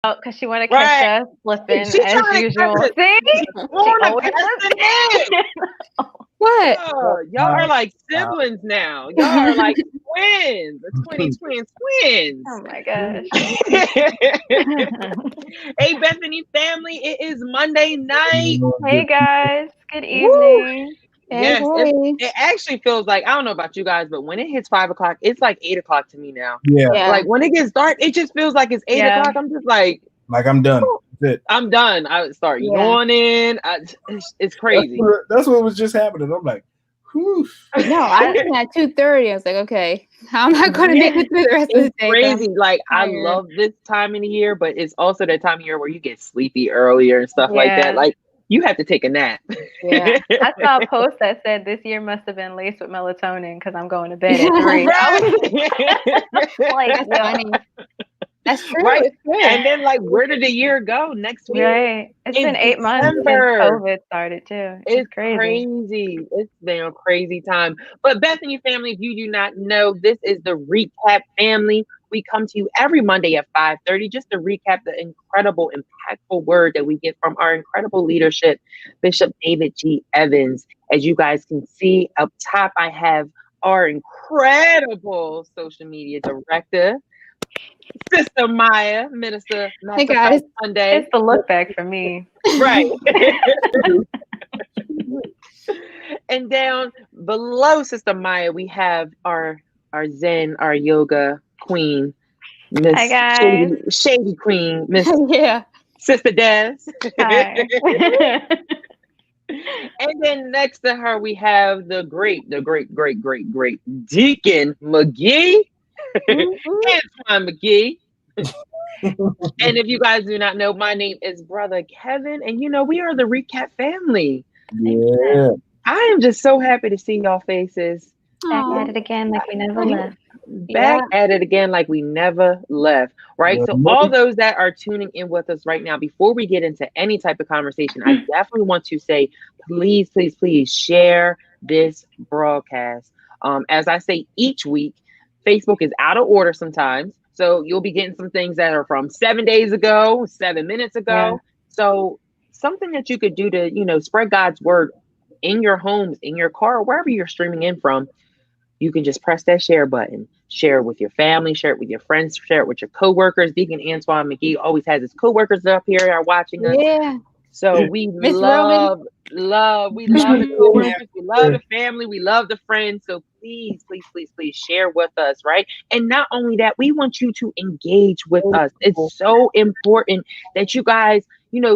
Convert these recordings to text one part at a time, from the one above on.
because she want to catch Right. us slipping She as trying to catch usual. it. See, She she want to always pass does the net. it. What? Oh, y'all are like siblings now. Y'all are like twins. The twins. Oh my gosh. Hey, Bethany family, it is Monday night. Hey guys, good Woo! evening. Yes, Hey. it actually feels like, I don't know about you guys, but when it hits 5 o'clock, it's like 8 o'clock to me now. Yeah, Yeah. Like when it gets dark, it just feels like it's 8 o'clock. I'm just like, like I'm done. That's it. I'm done. I would start Yeah. yawning. It's crazy. That's what was just happening. I'm like, whew. No, I was at 2:30. I was like, okay, how am I going to make it through the rest of the It's day? crazy. Like I tired. love this time of the year, but it's also that time of year where you get sleepy earlier and stuff like Yeah. that. Like you have to take a nap. Yeah. I saw a post that said this year must have been laced with melatonin because I'm going to bed at 3. Right. Like, That's funny. That's true. Right. It's true. And then like where did the year go next week? right. It's been It's 8 months since December. COVID started too. It's crazy. It's been a crazy time. But Bethany family, if you do not know, this is the Recap family. We come to you every Monday at 5:30 just to recap the incredible, impactful word that we get from our incredible leadership, Bishop David G. Evans. As you guys can see up top, I have our incredible social media director, Sister Maya, Minister Hey, guys. Sunday. It's the look back for me. Right. And down below Sister Maya, we have our Zen, our yoga queen, Miss Hi, guys. Shady Queen, Miss Yeah. Sister Des. Hi. And then next to her, we have the great Deacon McGee, Antoine McGee. And if you guys do not know, my name is Brother Kevin, and we are the Recap family. Yeah. I am just so happy to see y'all faces. Back Aw. at it again like we never left. Back at it again like we never left, right? Yeah. So all those that are tuning in with us right now, before we get into any type of conversation, I definitely want to say, please, please, please share this broadcast. As I say each week, Facebook is out of order sometimes. So you'll be getting some things that are from 7 days ago, 7 minutes ago. Yeah. So something that you could do to, spread God's word in your homes, in your car, wherever you're streaming in from. You can just press that share button, share it with your family, share it with your friends, share it with your coworkers. Deacon Antoine McGee always has his coworkers up here are watching us. Yeah. So we Miss love the coworkers, we love the family, we love the friends. So please, please, please, please share with us, right? And not only that, we want you to engage with us. It's so important that you guys,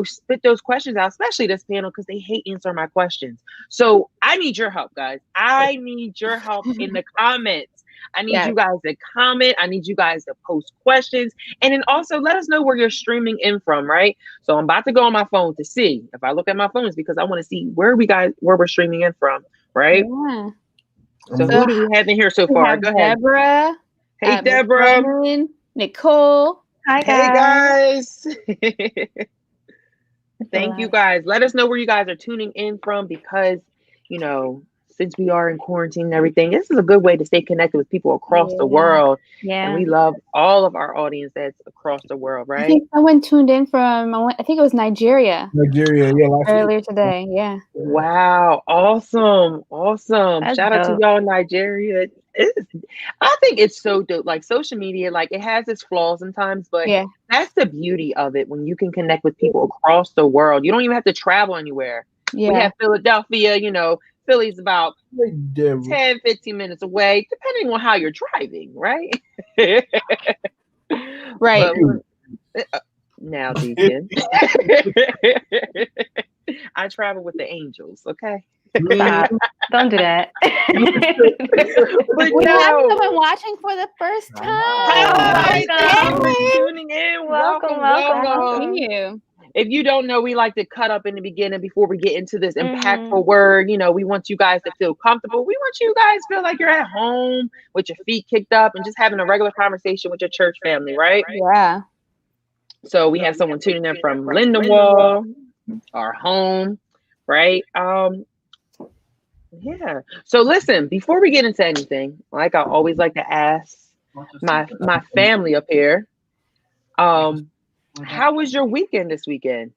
spit those questions out, especially this panel, because they hate answering my questions. So I need your help, guys. I need your help in the comments. I need Yes. you guys to comment. I need you guys to post questions. And then also let us know where you're streaming in from, right? So I'm about to go on my phone to see. If I look at my phone, it's because I want to see where we're streaming in from, right? Yeah. So who do we have in here so We far? have Go ahead. Deborah. Hey, Miss Deborah. Roman, Nicole. Hi, Hey, guys. Thank you, guys. Let us know where you guys are tuning in from because, since we are in quarantine and everything, this is a good way to stay connected with people across the world. Yeah. And we love all of our audience that's across the world, I right? think someone tuned in from, I think it was Nigeria Nigeria, yeah. Last week. earlier today. Yeah. Wow. Awesome. That's Shout out to dope. y'all in Nigeria. I think it's so dope. Like social media, like it has its flaws sometimes, but Yeah. that's the beauty of it when you can connect with people across the world. You don't even have to travel anywhere. We Yeah. have Philadelphia, Philly's about Hey, Deborah. 10, 15 minutes away, depending on how you're driving, right? Right. But now, Deacon. I travel with the angels, okay? Stop. Don't do that. But We no. have someone watching for the first time. Hi, thank you welcome. for tuning in. Welcome. Thank you. If you don't know, we like to cut up in the beginning before we get into this Mhm. impactful word. We want you guys to feel comfortable. We want you guys to feel like you're at home with your feet kicked up and just having a regular conversation with your church family, right? Yeah. So we have someone tuning in from Lindenwold, our home, right? Yeah. So listen, before we get into anything, like I always like to ask my family up here, How was your weekend this weekend?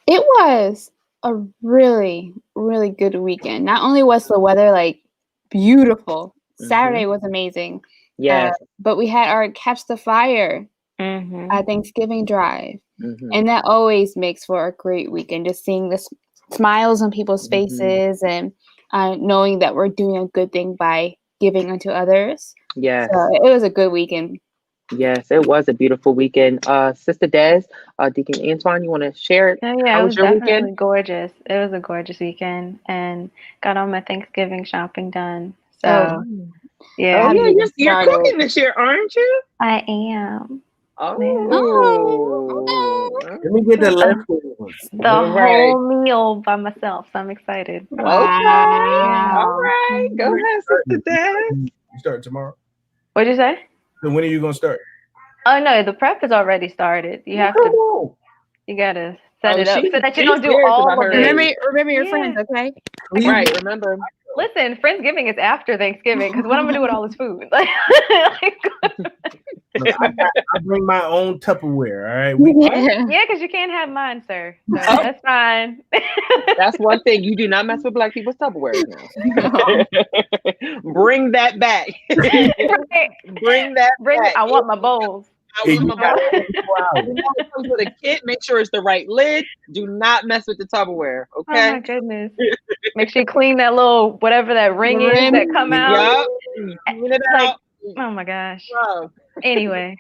It was a really, really good weekend. Not only was the weather like beautiful, Saturday was amazing. Yes. But we had our Catch the Fire Thanksgiving drive. And that always makes for a great weekend, just seeing the smiles on people's faces and knowing that we're doing a good thing by giving unto others. Yes. So it was a good weekend. Yes, it was a beautiful weekend. Sister Des, Deacon Antoine, you want to share it? Oh, yeah, How it was was your definitely weekend? gorgeous. It was a gorgeous weekend and got all my Thanksgiving shopping done. So, yeah. Oh, yeah, you're started. cooking this year, aren't you? I am. Oh. Let me get the leftovers. The Right. whole meal by myself. So I'm excited. Okay. All right. Go ahead, Sister Des. You start tomorrow. What'd you say? So when are you gonna start? Oh no, the prep is already started. You have Come to. on. You gotta set it up she- so that you she's don't do serious all about of her- it. Remember your Yeah. friends, okay? Right, remember. Listen, Friendsgiving is after Thanksgiving because what I'm gonna do with all this food? Look, I bring my own Tupperware. All right. Yeah, because you can't have mine, sir. So that's fine. That's one thing. You do not mess with Black people's Tupperware now. Bring that back. Bring that back. I want my bowls. I want my bowls. When it comes with a kit, make sure it's the right lid. Do not mess with the Tupperware, Oh okay? my goodness. Make sure you clean that little whatever that ring is that come out. Yup. Clean it Like, out. oh my gosh. Wow. Anyway.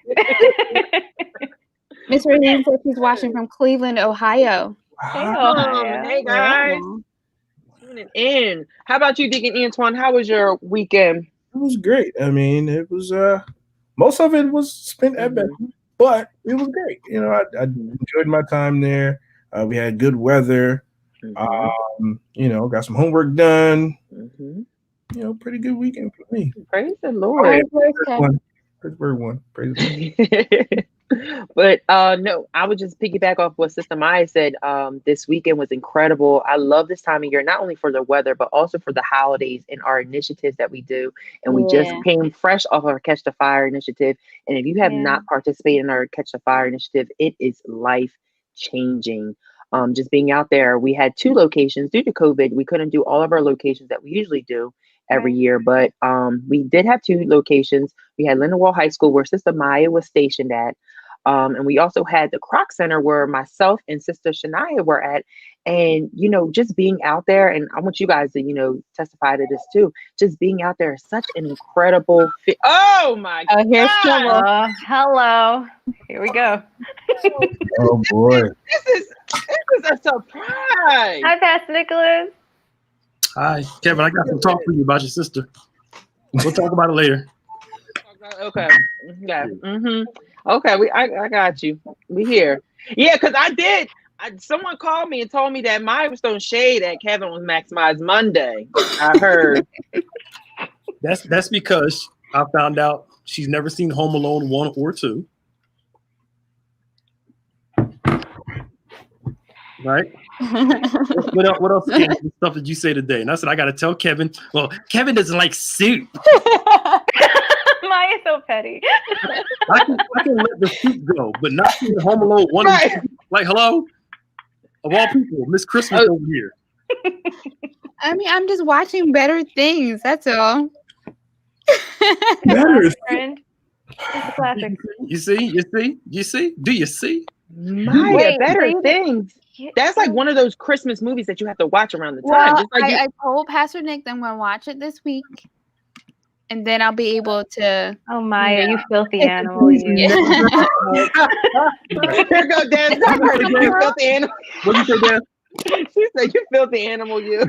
Miss Renee said she's watching from Cleveland, Ohio. Hey, Ohio. Hey guys. Tuning in. How about you, Deacon Antoine? How was your weekend? It was great. I mean, it was most of it was spent at Bethany, but it was great. You know, I enjoyed my time there. We had good weather. You know, got some homework done. You know, pretty good weekend for me. Praise the Lord. Pittsburgh won. Praise the Lord. But no, I would just piggyback off what Sister Maya said. This weekend was incredible. I love this time of year, not only for the weather, but also for the holidays and our initiatives that we do. And we just came fresh off our Catch the Fire initiative. And if you have not participated in our Catch the Fire initiative, it is life changing. Just being out there, we had 2 locations due to COVID. We couldn't do all of our locations that we usually do every year, but we did have 2 locations. We had Lindenwold High School, where Sister Maya was stationed at, and we also had the Croc Center, where myself and Sister Shania were at. And you know, just being out there, and I want you guys to testify to this too. Just being out there is such an incredible fit. Oh my God! Here's trouble. Hello. Here we go. Oh boy! This is a surprise. Hi, Pastor Nicholas. Hi, Kevin. I got some talk for you about your sister. We'll talk about it later. Okay. Yeah. Okay. I got you. We here. Yeah, because someone called me and told me that Maya was throwing shade at Kevin was Maximized Monday. I heard. That's because I found out she's never seen Home Alone 1 or 2. Right? What else stuff did you say today? And I said, I got to tell Kevin. Well, Kevin doesn't like soup. Maya's so petty. I can let the soup go, but not seeing Home Alone 1 and 2. Like, hello? Of all people, Miss Christmas over here. I mean, I'm just watching better things. That's all. Better Friend. It's a classic. You see? Do you see? Maya, Wait, better so things. That's like one of those Christmas movies that you have to watch around the time. Well, Just like I told Pastor Nick that I'm going to watch it this week. And then I'll be able to. Oh, Maya, you filthy animal. You. Here go Dan. You filthy animal. What did you say, Dan? She said, "You filthy animal, you." She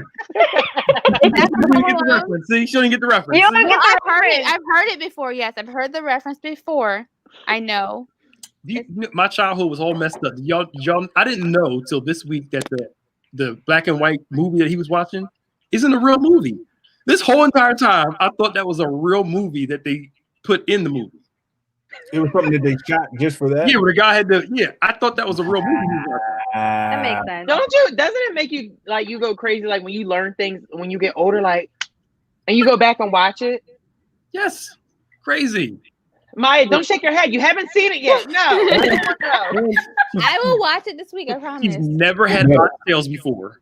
didn't get the reference. See, she didn't get the reference. You don't get I've the heard it. reference. I've heard it before. Yes, I've heard the reference before. I know. My childhood was all messed up. Y'all, I didn't know till this week that the black and white movie that he was watching isn't a real movie. This whole entire time, I thought that was a real movie that they put in the movie. It was something that they shot just for that. Yeah, where the guy had the. Yeah, I thought that was a real movie. That makes sense. Don't you? Doesn't it make you like you go crazy like when you learn things when you get older, like, and you go back and watch it? Yes, crazy. Maya, don't shake your head. You haven't seen it yet. No. I will watch it this week. I promise. He's never had oxtails before.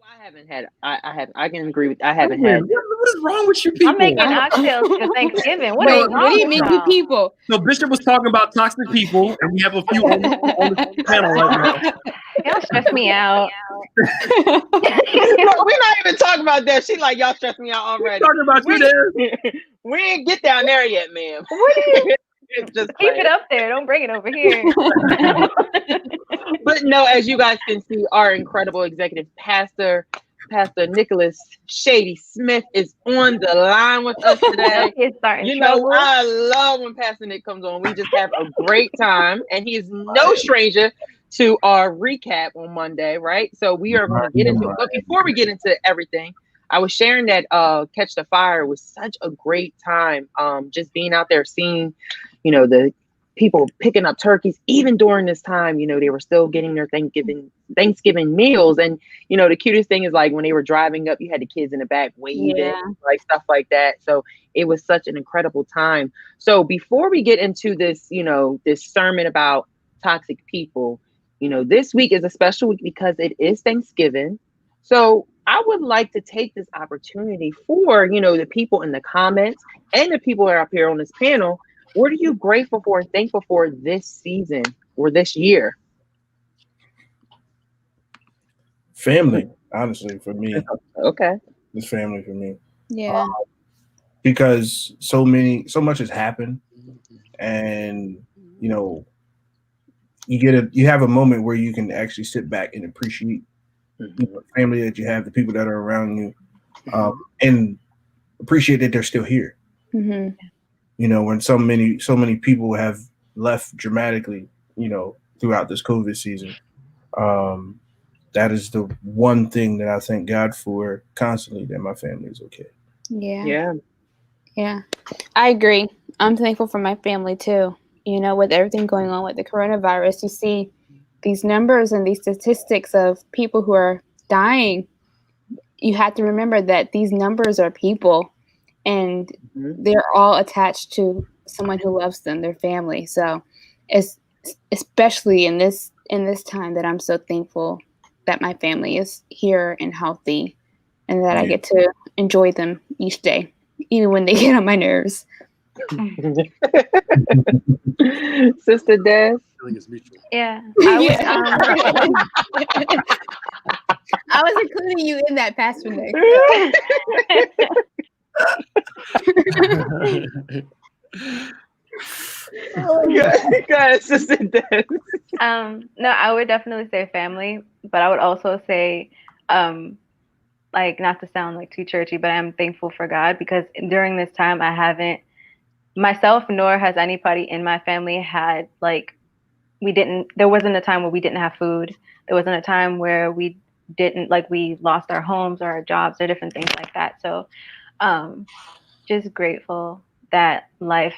I haven't had. I can agree with. I haven't had. What is wrong with you people? I'm making oxtails for Thanksgiving. What do you mean, you people? So Bishop was talking about toxic people, and we have a few on the panel right now. Y'all stress me out. No, we're not even talking about that. She like, y'all stress me out already. We're talking about you there. We ain't get down there yet, ma'am. Just keep it up there. Don't bring it over here. But no, as you guys can see, our incredible executive pastor, Pastor Nicholas Shady Smith, is on the line with us today. You know, I love when Pastor Nick comes on. We just have a great time, and he is no stranger to our recap on Monday, right? So we are going to get into it. But before we get into everything, I was sharing that Catch the Fire was such a great time. Just being out there, seeing, you know, the people picking up turkeys, even during this time, you know, they were still getting their Thanksgiving meals. And, you know, the cutest thing is like when they were driving up, you had the kids in the back waving, like stuff like that. So it was such an incredible time. So before we get into this, you know, this sermon about toxic people, you know, this week is a special week because it is Thanksgiving. So I would like to take this opportunity for, you know, the people in the comments and the people that are up here on this panel. What are you grateful for and thankful for this season or this year? Family, honestly, for me. Okay. It's family for me. Yeah. Because so much has happened, and you know, you have a moment where you can actually sit back and appreciate the family that you have, the people that are around you, and appreciate that they're still here. Mm-hmm. You know, when so many people have left dramatically, you know, throughout this COVID season, that is the one thing that I thank God for constantly, that my family is okay. Yeah. I agree. I'm thankful for my family too. You know, with everything going on with the coronavirus, you see these numbers and these statistics of people who are dying. You have to remember that these numbers are people. And they're all attached to someone who loves them, their family. So it's especially in this time that I'm so thankful that my family is here and healthy, and that I get to enjoy them each day, even when they get on my nerves. Sister Des? Yeah. I was including you in that, Pastor Nick. Go ahead, Sister Des. No, I would definitely say family, but I would also say, like, not to sound like too churchy, but I'm thankful for God, because during this time I haven't myself nor has anybody in my family had, like, there wasn't a time where we didn't have food. There wasn't a time where we lost our homes or our jobs or different things like that. So just grateful that life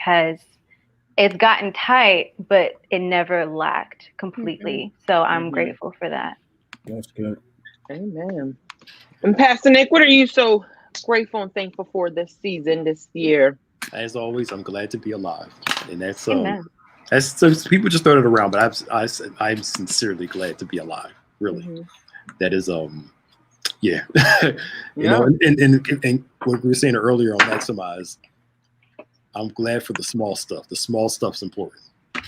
it's gotten tight, but it never lacked completely. So I'm grateful for that. That's good. Amen. And Pastor Nick, what are you so grateful and thankful for this season, this year? As always, I'm glad to be alive, and that's so people just throw it around, but I'm sincerely glad to be alive. Really, that is you know, and what we were saying earlier on Maximize, I'm glad for the small stuff. The small stuff's important.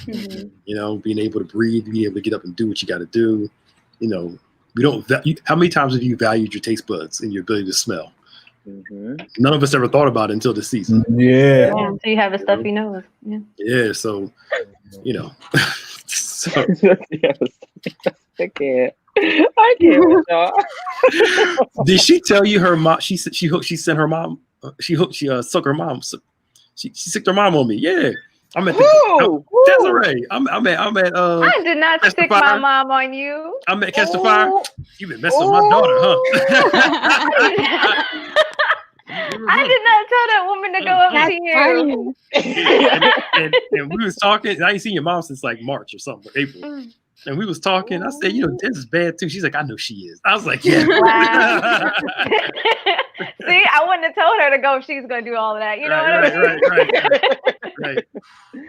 You know, being able to breathe, being able to get up and do what you got to do. You know, how many times have you valued your taste buds and your ability to smell? None of us ever thought about it until this season. Yeah. So you have a stuffy nose. Yeah. So, you know. I can't with y'all. Did she tell you her mom? She said she sent her mom. She sucked her mom. She sicked her mom on me. Yeah. I'm at Desiree. I'm at I did not stick my mom on you. I'm at Catch the Fire. You been messing with my daughter, huh? I did not tell that woman to go up to you. And we was talking. I ain't seen your mom since like March or something, or April. And we was talking. I said, you know, this is bad too. She's like, I know she is. I was like, yeah. Wow. See, I wouldn't have told her to go if she's going to do all of that. You know what I mean? Right. Right.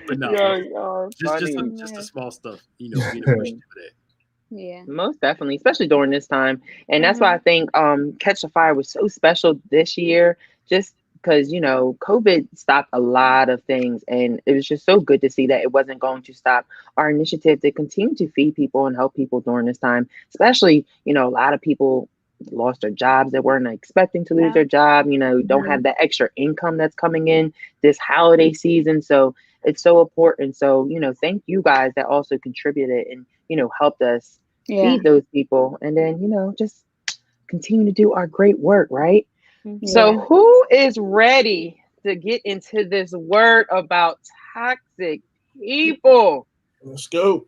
But no, just the small stuff, being appreciative for that. Yeah, most definitely, especially during this time. And that's why I think Catch the Fire was so special this year, just because COVID stopped a lot of things, and it was just so good to see that it wasn't going to stop our initiative to continue to feed people and help people during this time. Especially, a lot of people lost their jobs that weren't expecting to lose their job, don't have that extra income that's coming in this holiday season. So it's so important. So, thank you guys that also contributed and helped us feed those people, and then just continue to do our great work, right? So who is ready to get into this word about toxic people? Let's go.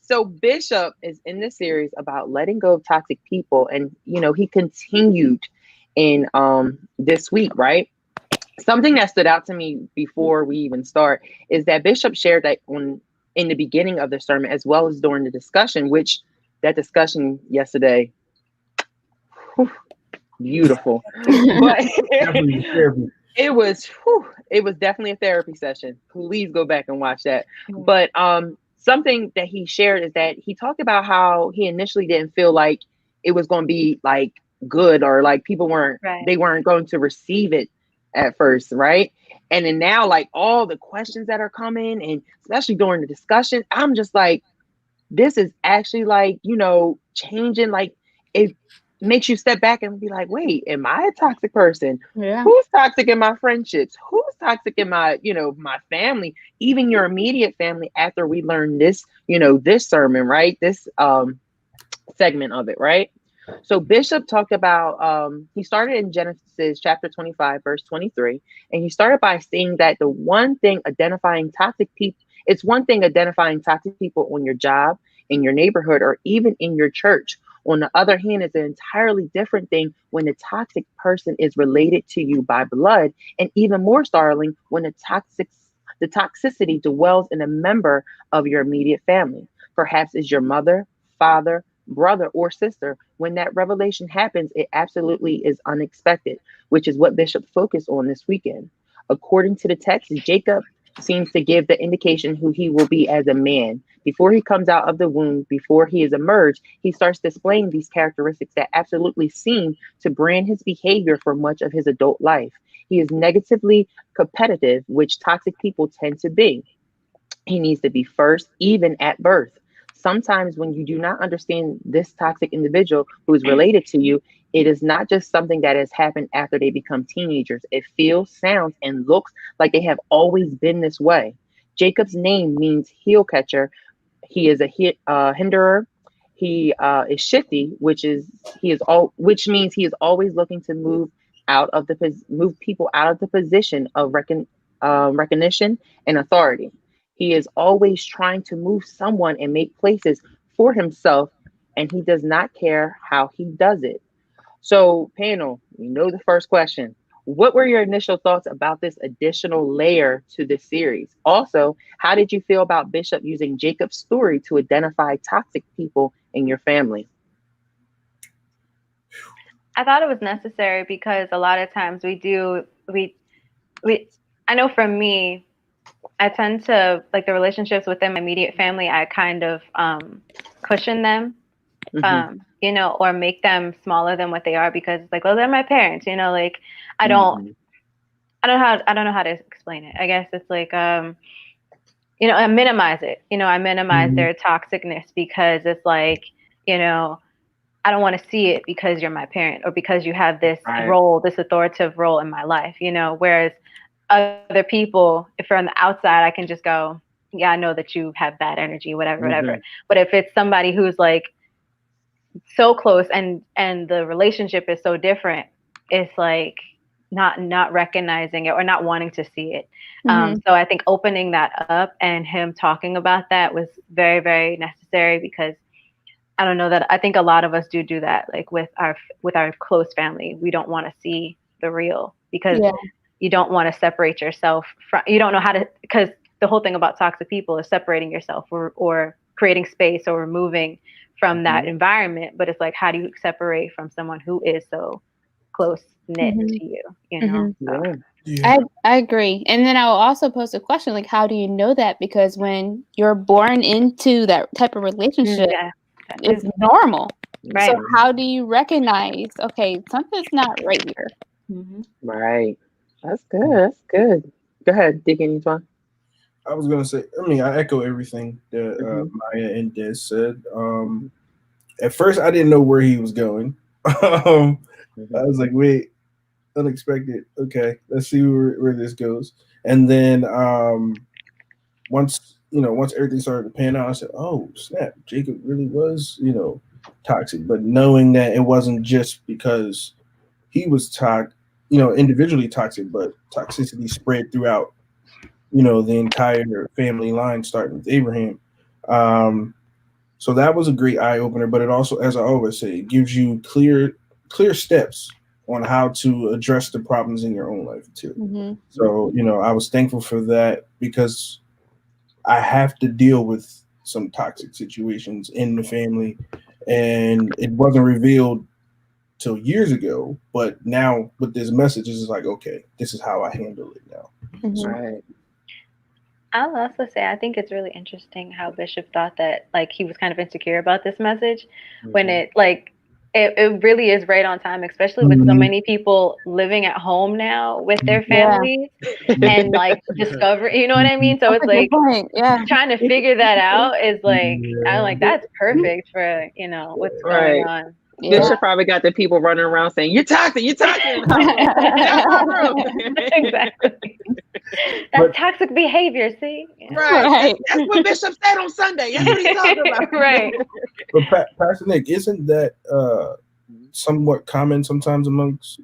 So Bishop is in this series about letting go of toxic people, and he continued in this week, right? Something that stood out to me before we even start is that Bishop shared that in the beginning of the sermon, as well as during the discussion, which that discussion yesterday, beautiful. But it was definitely a therapy session. Please go back and watch that. But something that he shared is that he talked about how he initially didn't feel like it was going to be like good, or like people weren't going to receive it at first, right? And then now, like, all the questions that are coming, and especially during the discussion, I'm just like, this is actually like, changing. Like, it makes you step back and be like, wait, am I a toxic person? Yeah. Who's toxic in my friendships? Who's toxic in my, my family, even your immediate family, after we learn this, this sermon, right? This segment of it, right? So Bishop talked about, he started in Genesis chapter 25, verse 23. And he started by saying that it's one thing identifying toxic people on your job, in your neighborhood, or even in your church. On the other hand, it's an entirely different thing when the toxic person is related to you by blood, and even more startling when the toxicity dwells in a member of your immediate family. Perhaps it's your mother, father, brother, or sister. When that revelation happens, it absolutely is unexpected, which is what Bishop focused on this weekend. According to the text, Jacob seems to give the indication who he will be as a man. Before he comes out of the womb, before he is emerged, he starts displaying these characteristics that absolutely seem to brand his behavior for much of his adult life. He is negatively competitive, which toxic people tend to be. He needs to be first, even at birth. Sometimes when you do not understand this toxic individual who is related to you, it is not just something that has happened after they become teenagers. It feels, sounds, and looks like they have always been this way. Jacob's name means heel catcher. He is a hinderer. He is shifty, which means he is always looking to move people out of the position of recognition and authority. He is always trying to move someone and make places for himself, and he does not care how he does it. So, panel, the first question. What were your initial thoughts about this additional layer to this series? Also, how did you feel about Bishop using Jacob's story to identify toxic people in your family? I thought it was necessary because a lot of times I know for me, I tend to, like, the relationships within my immediate family, I kind of cushion them, or make them smaller than what they are, because it's like, well, they're my parents, like, I don't know how to explain it. I guess it's like, I minimize it. I minimize their toxicness, because it's like, I don't want to see it because you're my parent, or because you have this role, this authoritative role in my life, whereas other people, if they're on the outside, I can just go, yeah, I know that you have bad energy, whatever. But if it's somebody who's like so close and the relationship is so different, it's like not recognizing it or not wanting to see it. So I think opening that up and him talking about that was very, very necessary, because I don't know, that I think a lot of us do that, like with our close family. We don't want to see the real, because you don't want to separate yourself from, you don't know how to, because the whole thing about toxic people is separating yourself or creating space or removing from that environment. But it's like, how do you separate from someone who is so close knit to you, you know? So. Yeah. I agree. And then I will also pose a question, like, how do you know that? Because when you're born into that type of relationship, it's normal. Right. So how do you recognize, okay, something's not right here? Right. That's good. That's good. Go ahead, dig in, Antoine. I was going to say, I mean, I echo everything that Maya and Des said. At first, I didn't know where he was going. I was like, wait, unexpected. Okay, let's see where this goes. And then once everything started to pan out, I said, oh, snap, Jacob really was, toxic. But knowing that it wasn't just because he was individually toxic, but toxicity spread throughout, the entire family line, starting with Abraham. So that was a great eye opener, but it also, as I always say, it gives you clear steps on how to address the problems in your own life too. So, I was thankful for that because I have to deal with some toxic situations in the family, and it wasn't revealed till years ago, but now with this message, it's like, okay, this is how I handle it now. Right. I'll also say I think it's really interesting how Bishop thought that like he was kind of insecure about this message when it really is right on time, especially with so many people living at home now with their families and like discover, you know what I mean? So it's like trying to figure that out is like I'm like that's perfect for what's going on. Bishop probably got the people running around saying, "You're toxic, you're toxic." Exactly. That's toxic behavior, see? Right. That's what Bishop said on Sunday. That's what he's talking about. Right. But Pastor Nick, isn't that somewhat common sometimes amongst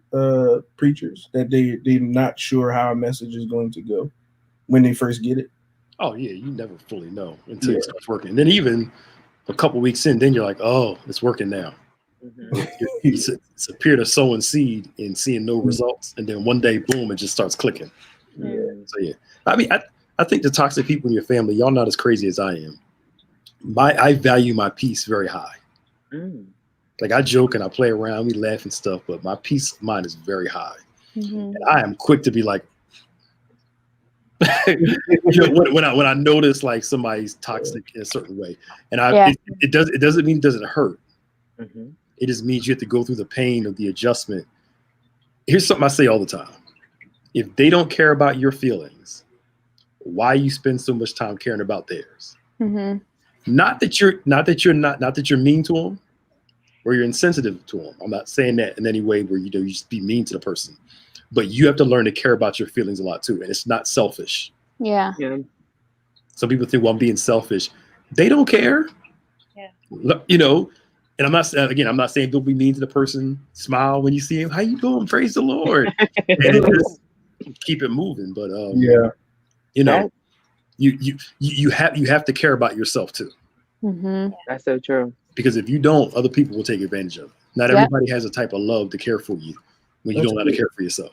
preachers that they're not sure how a message is going to go when they first get it? Oh yeah, you never fully know until it starts working. And then even a couple weeks in, then you're like, oh, it's working now. It's a period of sowing seed and seeing no results, and then one day, boom, it just starts clicking. So I mean, I think the toxic people in your family, y'all not as crazy as I am. I value my peace very high. Like I joke and I play around, we laugh and stuff, but my peace of mind is very high, and I am quick to be like, when I notice like somebody's toxic in a certain way, and it doesn't mean it doesn't hurt. It just means you have to go through the pain of the adjustment. Here's something I say all the time. If they don't care about your feelings, why you spend so much time caring about theirs? Not that you're mean to them or you're insensitive to them. I'm not saying that in any way where you just be mean to the person, but you have to learn to care about your feelings a lot too. And it's not selfish. Yeah. Some people think, well, I'm being selfish. They don't care. And I'm not saying don't be mean to the person. Smile when you see him. How you doing? Praise the Lord. And just keep it moving. But you have to care about yourself too. That's so true. Because if you don't, other people will take advantage of it. Not everybody has a type of love to care for you when you don't know how to care for yourself.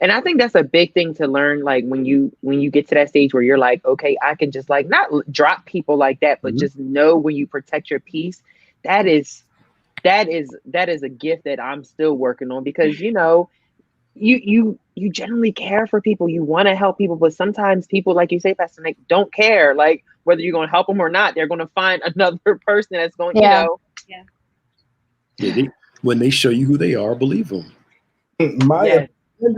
And I think that's a big thing to learn. Like when you get to that stage where you're like, okay, I can just like not drop people like that, but just know when you protect your peace. That is a gift that I'm still working on because you generally care for people, you want to help people, but sometimes people, like you say, Pastor Nick, don't care. Like whether you're going to help them or not, they're going to find another person that's going, when they show you who they are, believe them. Maya, that's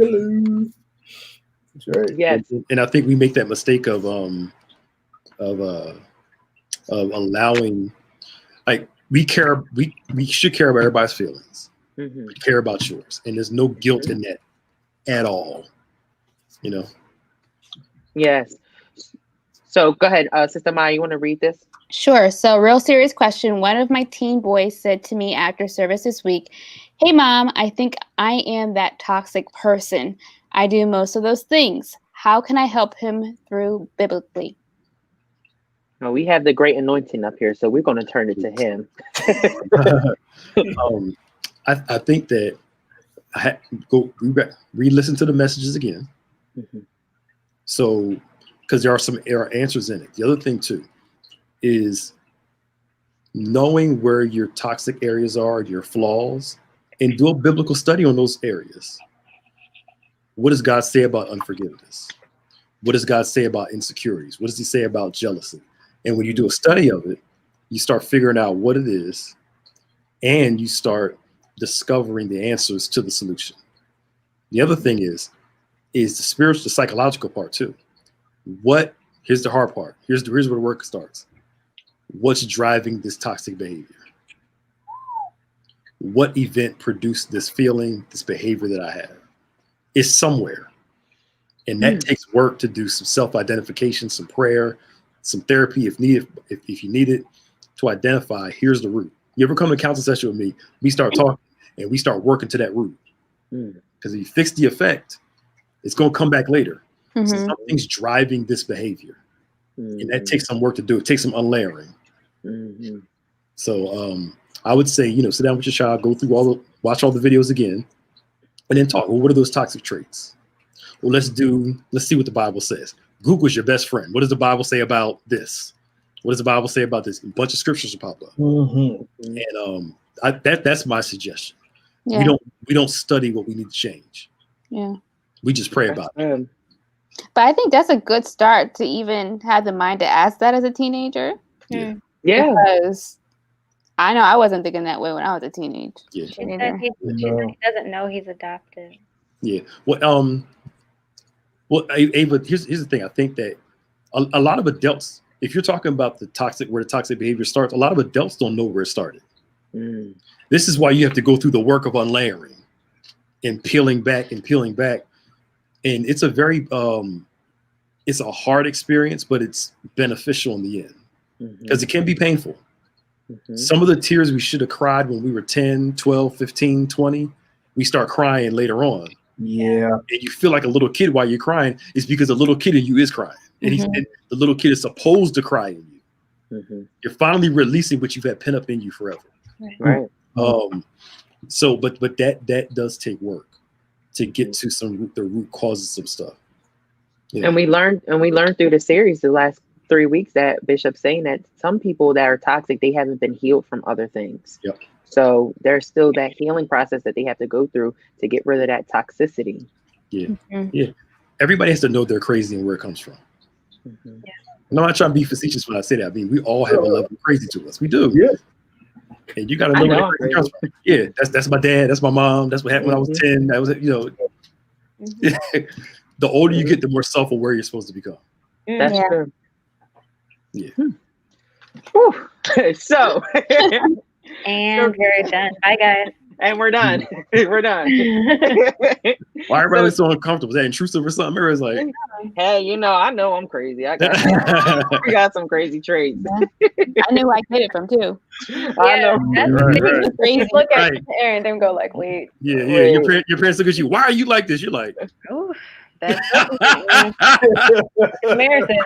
right. Yes, and I think we make that mistake of allowing, like. We should care about everybody's feelings. We care about yours. And there's no guilt in that at all. Yes. So go ahead, Sister Maya, you want to read this? Sure. So real serious question. One of my teen boys said to me after service this week, "Hey mom, I think I am that toxic person. I do most of those things. How can I help him through biblically?" Well, we have the great anointing up here, so we're going to turn it to him. I think that I go re-listen to the messages again. So, because there are answers in it. The other thing too is knowing where your toxic areas are, your flaws, and do a biblical study on those areas. What does God say about unforgiveness? What does God say about insecurities? What does he say about jealousy? And when you do a study of it, you start figuring out what it is, and you start discovering the answers to the solution. The other thing is the spiritual, the psychological part too. Here's the hard part. Here's where the work starts. What's driving this toxic behavior? What event produced this feeling, this behavior that I have? It's somewhere. And that takes work to do some self-identification, some prayer, some therapy if needed, if you need it, to identify here's the root. You ever come to a counseling session with me, we start talking and we start working to that root. Because if you fix the effect, it's going to come back later. So something's driving this behavior. And that takes some work to do. It takes some unlayering. So I would say, sit down with your child, go through watch all the videos again, and then talk. Well, what are those toxic traits? Well, let's see what the Bible says. Google's your best friend. What does the Bible say about this? What does the Bible say about this? A bunch of scriptures will pop up. And that's my suggestion. Yeah. We don't study what we need to change. Yeah. We just pray about it. But I think that's a good start to even have the mind to ask that as a teenager. Yeah. Because I know I wasn't thinking that way when I was a teenager. She said he doesn't know he's adopted. Yeah. Well, Ava, here's the thing. I think that a lot of adults, if you're talking about where the toxic behavior starts, a lot of adults don't know where it started. This is why you have to go through the work of unlayering and peeling back. And it's it's a hard experience, but it's beneficial in the end because it can be painful. Some of the tears we should have cried when we were 10, 12, 15, 20, we start crying later on. Yeah. And you feel like a little kid while you're crying. It's because the little kid in you is crying. And the little kid is supposed to cry in you. You're finally releasing what you've had pent up in you forever. Right. So, but that does take work to get to the root causes of some stuff. Yeah. And we learned through the series the last 3 weeks that Bishop's saying that some people that are toxic, they haven't been healed from other things. Yep. So there's still that healing process that they have to go through to get rid of that toxicity. Yeah. Yeah. Everybody has to know they're crazy and where it comes from. I'm not trying to be facetious when I say that. I mean, we all have a level of crazy to us. We do. Yeah. And you got to know where that crazy comes from. Yeah. That's my dad. That's my mom. That's what happened when I was 10. That was, the older you get, the more self-aware you're supposed to become. That's true. Yeah. So. And we're done. Bye, guys. And we're done. We're done. Why are everybody so uncomfortable? Is that intrusive or something? Everybody's like, hey, I know I'm crazy. I got some crazy traits. I knew I get it from too. I know. Right. Crazy. Look at Aaron, then go like, wait. Yeah. Your parents look at you. Why are you like this? You're like, ooh, that's Mary said.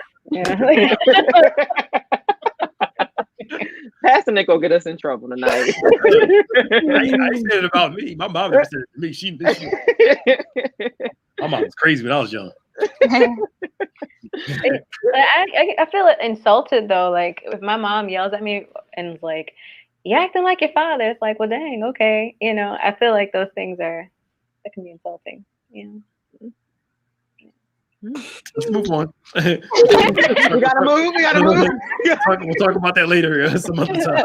Pastor Nick will get us in trouble tonight. I said it about me. My mom never said it to me. She my mom was crazy when I was young. I feel insulted though. Like if my mom yells at me and is like, "You're acting like your father," it's like, well, dang, okay. I feel like those things that can be insulting. Let's move on. We gotta move. We'll talk about that later some other time.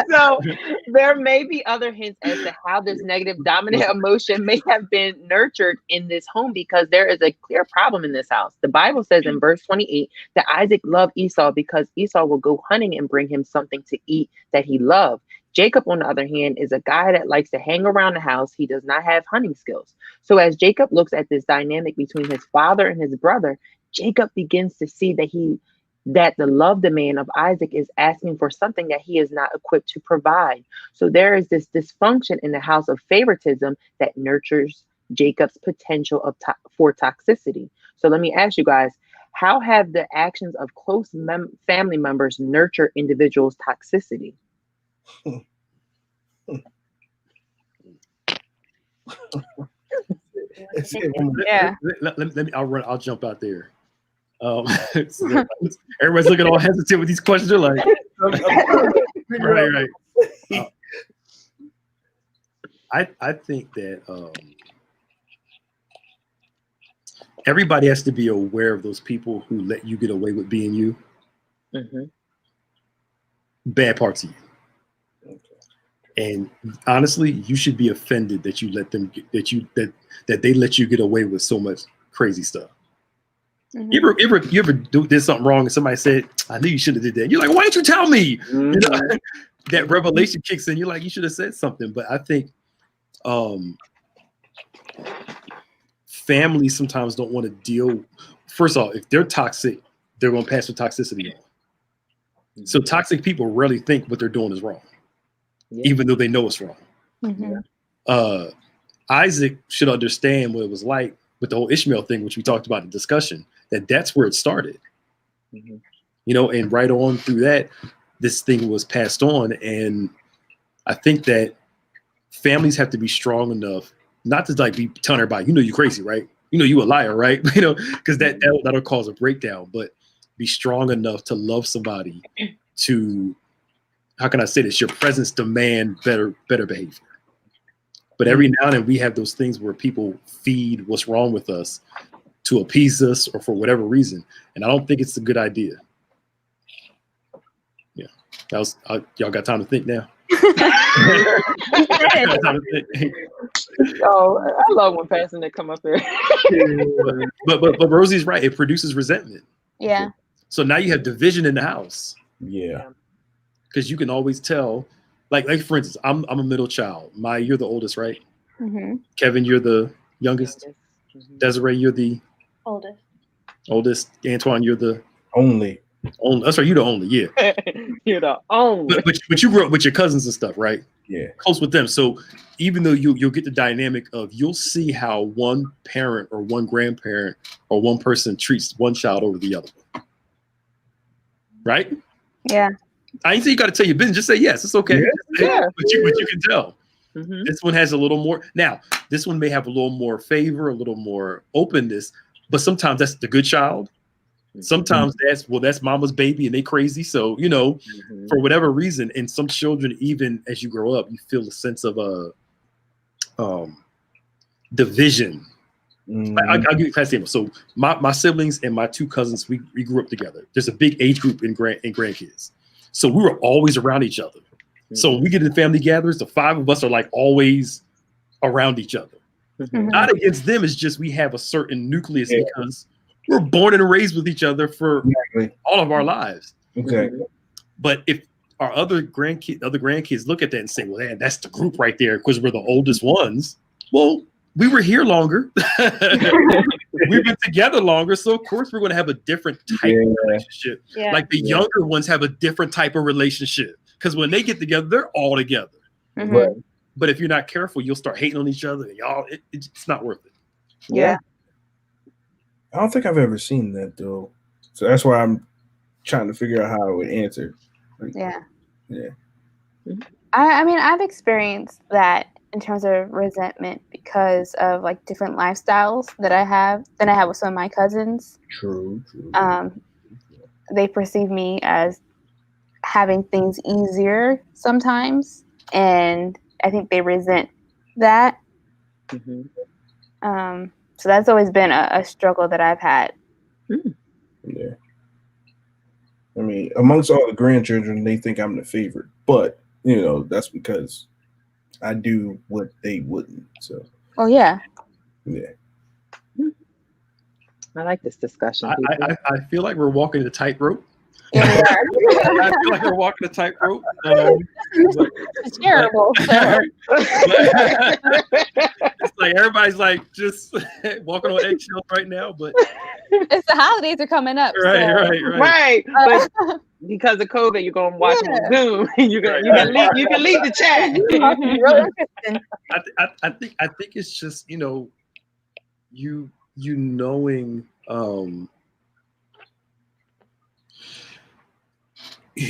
So there may be other hints as to how this negative dominant emotion may have been nurtured in this home, because there is a clear problem in this house. The Bible says in verse 28 that Isaac loved Esau because Esau will go hunting and bring him something to eat that he loved. Jacob, on the other hand, is a guy that likes to hang around the house. He does not have hunting skills. So as Jacob looks at this dynamic between his father and his brother, Jacob begins to see that the love demand of Isaac is asking for something that he is not equipped to provide. So there is this dysfunction in the house of favoritism that nurtures Jacob's potential for toxicity. So let me ask you guys, how have the actions of close family members nurture individuals' toxicity? Yeah. I'll jump out there. Everybody's looking all hesitant with these questions. They're like, right. I think that everybody has to be aware of those people who let you get away with being you. Mm-hmm. Bad parts of you. And honestly, you should be offended that you let them that they let you get away with so much crazy stuff. Mm-hmm. You ever did something wrong and somebody said, "I knew you should have did that." You're like, "Why didn't you tell me?" Mm-hmm. You know, that revelation kicks in. You're like, "You should have said something." But I think families sometimes don't want to deal. First of all, if they're toxic, they're going to pass the toxicity on. Mm-hmm. So toxic people rarely think what they're doing is wrong, even though they know it's wrong. Mm-hmm. Isaac should understand what it was like with the whole Ishmael thing, which we talked about in discussion, that's where it started. Mm-hmm. You know, and right on through that, this thing was passed on. And I think that families have to be strong enough not to like be telling everybody, you know, you're crazy, right? You know, you a liar, right? You know, because that'll cause a breakdown. But be strong enough to love somebody to, how can I say this? Your presence demand better behavior. But every now and then we have those things where people feed what's wrong with us to appease us or for whatever reason. And I don't think it's a good idea. Yeah. Y'all got time to think now? Oh, I love when passing that come up here. but Rosie's right. It produces resentment. Yeah. So now you have division in the house. Yeah. Because you can always tell, like for instance, I'm a middle child. Maya, you're the oldest, right? Mm-hmm. Kevin, you're the youngest. Mm-hmm. Desiree, you're the oldest. Antoine, you're the only. That's right, you're the only. Yeah. You're the only. But you grew up with your cousins and stuff, right? Yeah. Close with them. So even though you'll get the dynamic of, you'll see how one parent or one grandparent or one person treats one child over the other one. Right? Yeah. I ain't say you got to tell your business. Just say yes. It's okay. Yeah. But you can tell. Mm-hmm. This one has a little more. Now, this one may have a little more favor, a little more openness, but sometimes that's the good child. Sometimes that's mama's baby and they crazy. So, you know, for whatever reason, and some children, even as you grow up, you feel a sense of division. I'll give you a class example. So my siblings and my two cousins, we grew up together. There's a big age group in grandkids. So we were always around each other. Mm-hmm. So when we get in family gatherings, the five of us are like always around each other. Mm-hmm. Not against them, it's just we have a certain nucleus because we're born and raised with each other for all of our lives. Exactly. But if our other grandkids look at that and say, well, man, that's the group right there because we're the oldest ones. Well, we were here longer. We've been together longer. So of course we're going to have a different type of relationship. Yeah. Like the younger ones have a different type of relationship because when they get together, they're all together. Mm-hmm. Right. But if you're not careful, you'll start hating on each other. And y'all, it's not worth it. Yeah. I don't think I've ever seen that though. So that's why I'm trying to figure out how I would answer. Yeah. I mean, I've experienced that in terms of resentment because of like different lifestyles that I have than I have with some of my cousins. True. They perceive me as having things easier sometimes, and I think they resent that. Mm-hmm. So that's always been a struggle that I've had. Yeah. I mean, amongst all the grandchildren, they think I'm the favorite, but you know, that's because I do what they wouldn't. So. Oh yeah. Yeah. I like this discussion. I feel like we're walking the tightrope. Yeah, I feel like we're walking a tightrope. It's terrible. It's like everybody's like just walking on eggshells right now, but it's the holidays are coming up. Right. But because of COVID, you're gonna watch on Zoom. You can leave the chat. I think it's just, you know, you knowing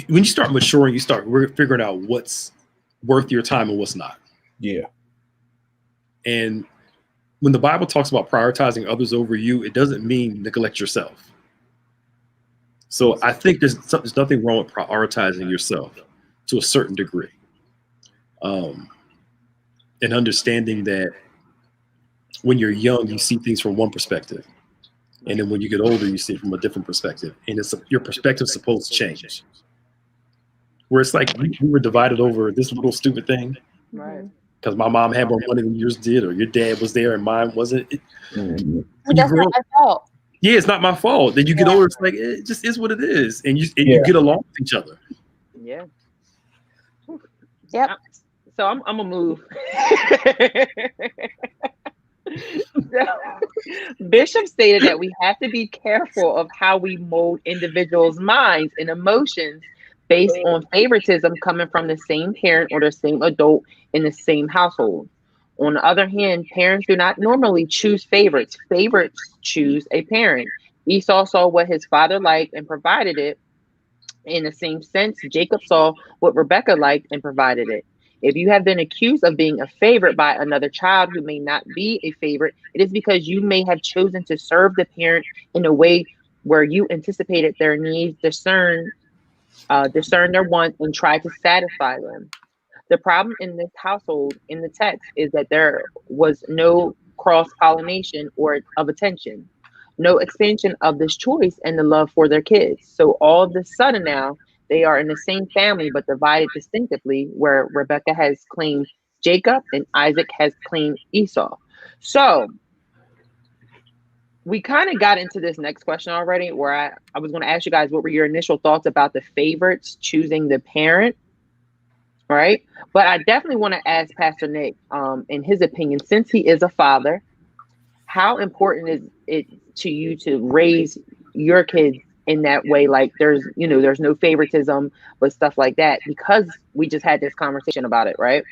when you start maturing, you start figuring out what's worth your time and what's not. Yeah. And when the Bible talks about prioritizing others over you, it doesn't mean neglect yourself. So I think there's nothing wrong with prioritizing yourself to a certain degree. and understanding that when you're young, you see things from one perspective. And then when you get older, you see it from a different perspective. And your perspective's supposed to change. Where it's like we were divided over this little stupid thing. Right. Because my mom had more money than yours did, or your dad was there and mine wasn't. That's not my fault. Yeah, it's not my fault. Then you get older, it's like, it just is what it is. And you get along with each other. Yeah. Yep. So I'm gonna move. Bishop stated that we have to be careful of how we mold individuals' minds and emotions based on favoritism coming from the same parent or the same adult in the same household. On the other hand, parents do not normally choose favorites. Favorites choose a parent. Esau saw what his father liked and provided it. In the same sense, Jacob saw what Rebekah liked and provided it. If you have been accused of being a favorite by another child who may not be a favorite, it is because you may have chosen to serve the parent in a way where you anticipated their needs, discern their wants, and try to satisfy them. The problem in this household, in the text, is that there was no cross-pollination or of attention, no expansion of this choice and the love for their kids. So all of a sudden now, they are in the same family, but divided distinctively, where Rebekah has claimed Jacob and Isaac has claimed Esau. So we kind of got into this next question already, where I was going to ask you guys, what were your initial thoughts about the favorites choosing the parent, right? But I definitely want to ask Pastor Nick, in his opinion, since he is a father, how important is it to you to raise your kids in that way? Like there's no favoritism, but stuff like that, because we just had this conversation about it, right?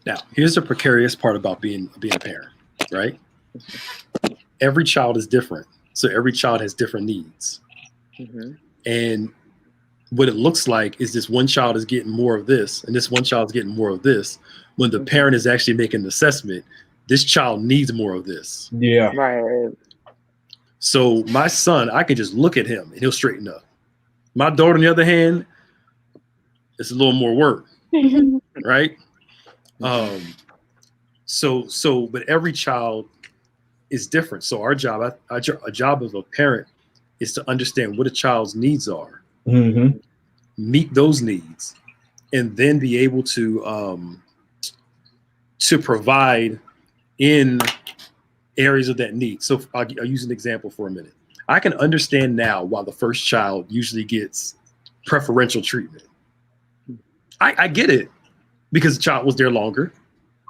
Now, here's the precarious part about being a parent, right? Every child is different. So every child has different needs. Mm-hmm. And what it looks like is this one child is getting more of this, and this one child is getting more of this. When the parent is actually making an assessment, this child needs more of this. Yeah. Right. So my son, I can just look at him and he'll straighten up. My daughter, on the other hand, it's a little more work, right? But every child is different. So our job, a job of a parent, is to understand what a child's needs are, meet those needs, and then be able to provide in areas of that need. So I'll use an example for a minute. I can understand now why the first child usually gets preferential treatment. I get it, because the child was there longer.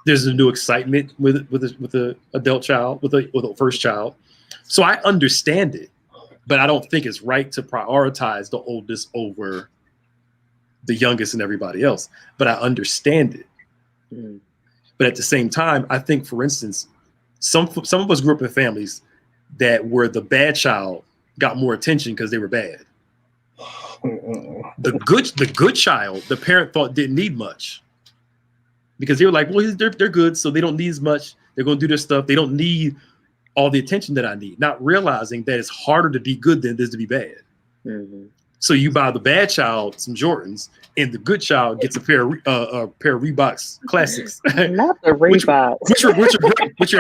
There's a new excitement with the adult child, with the first child. So I understand it, but I don't think it's right to prioritize the oldest over the youngest and everybody else. But I understand it. But at the same time, I think, for instance, some of us grew up in families that where the bad child got more attention because they were bad. The good child, the parent thought didn't need much, because they were like, well, they're good, so they don't need as much. They're going to do their stuff. They don't need all the attention that I need, not realizing that it's harder to be good than it is to be bad. Mm-hmm. So you buy the bad child some Jordans, and the good child gets a pair of Reeboks Classics. Not the Reeboks. Which are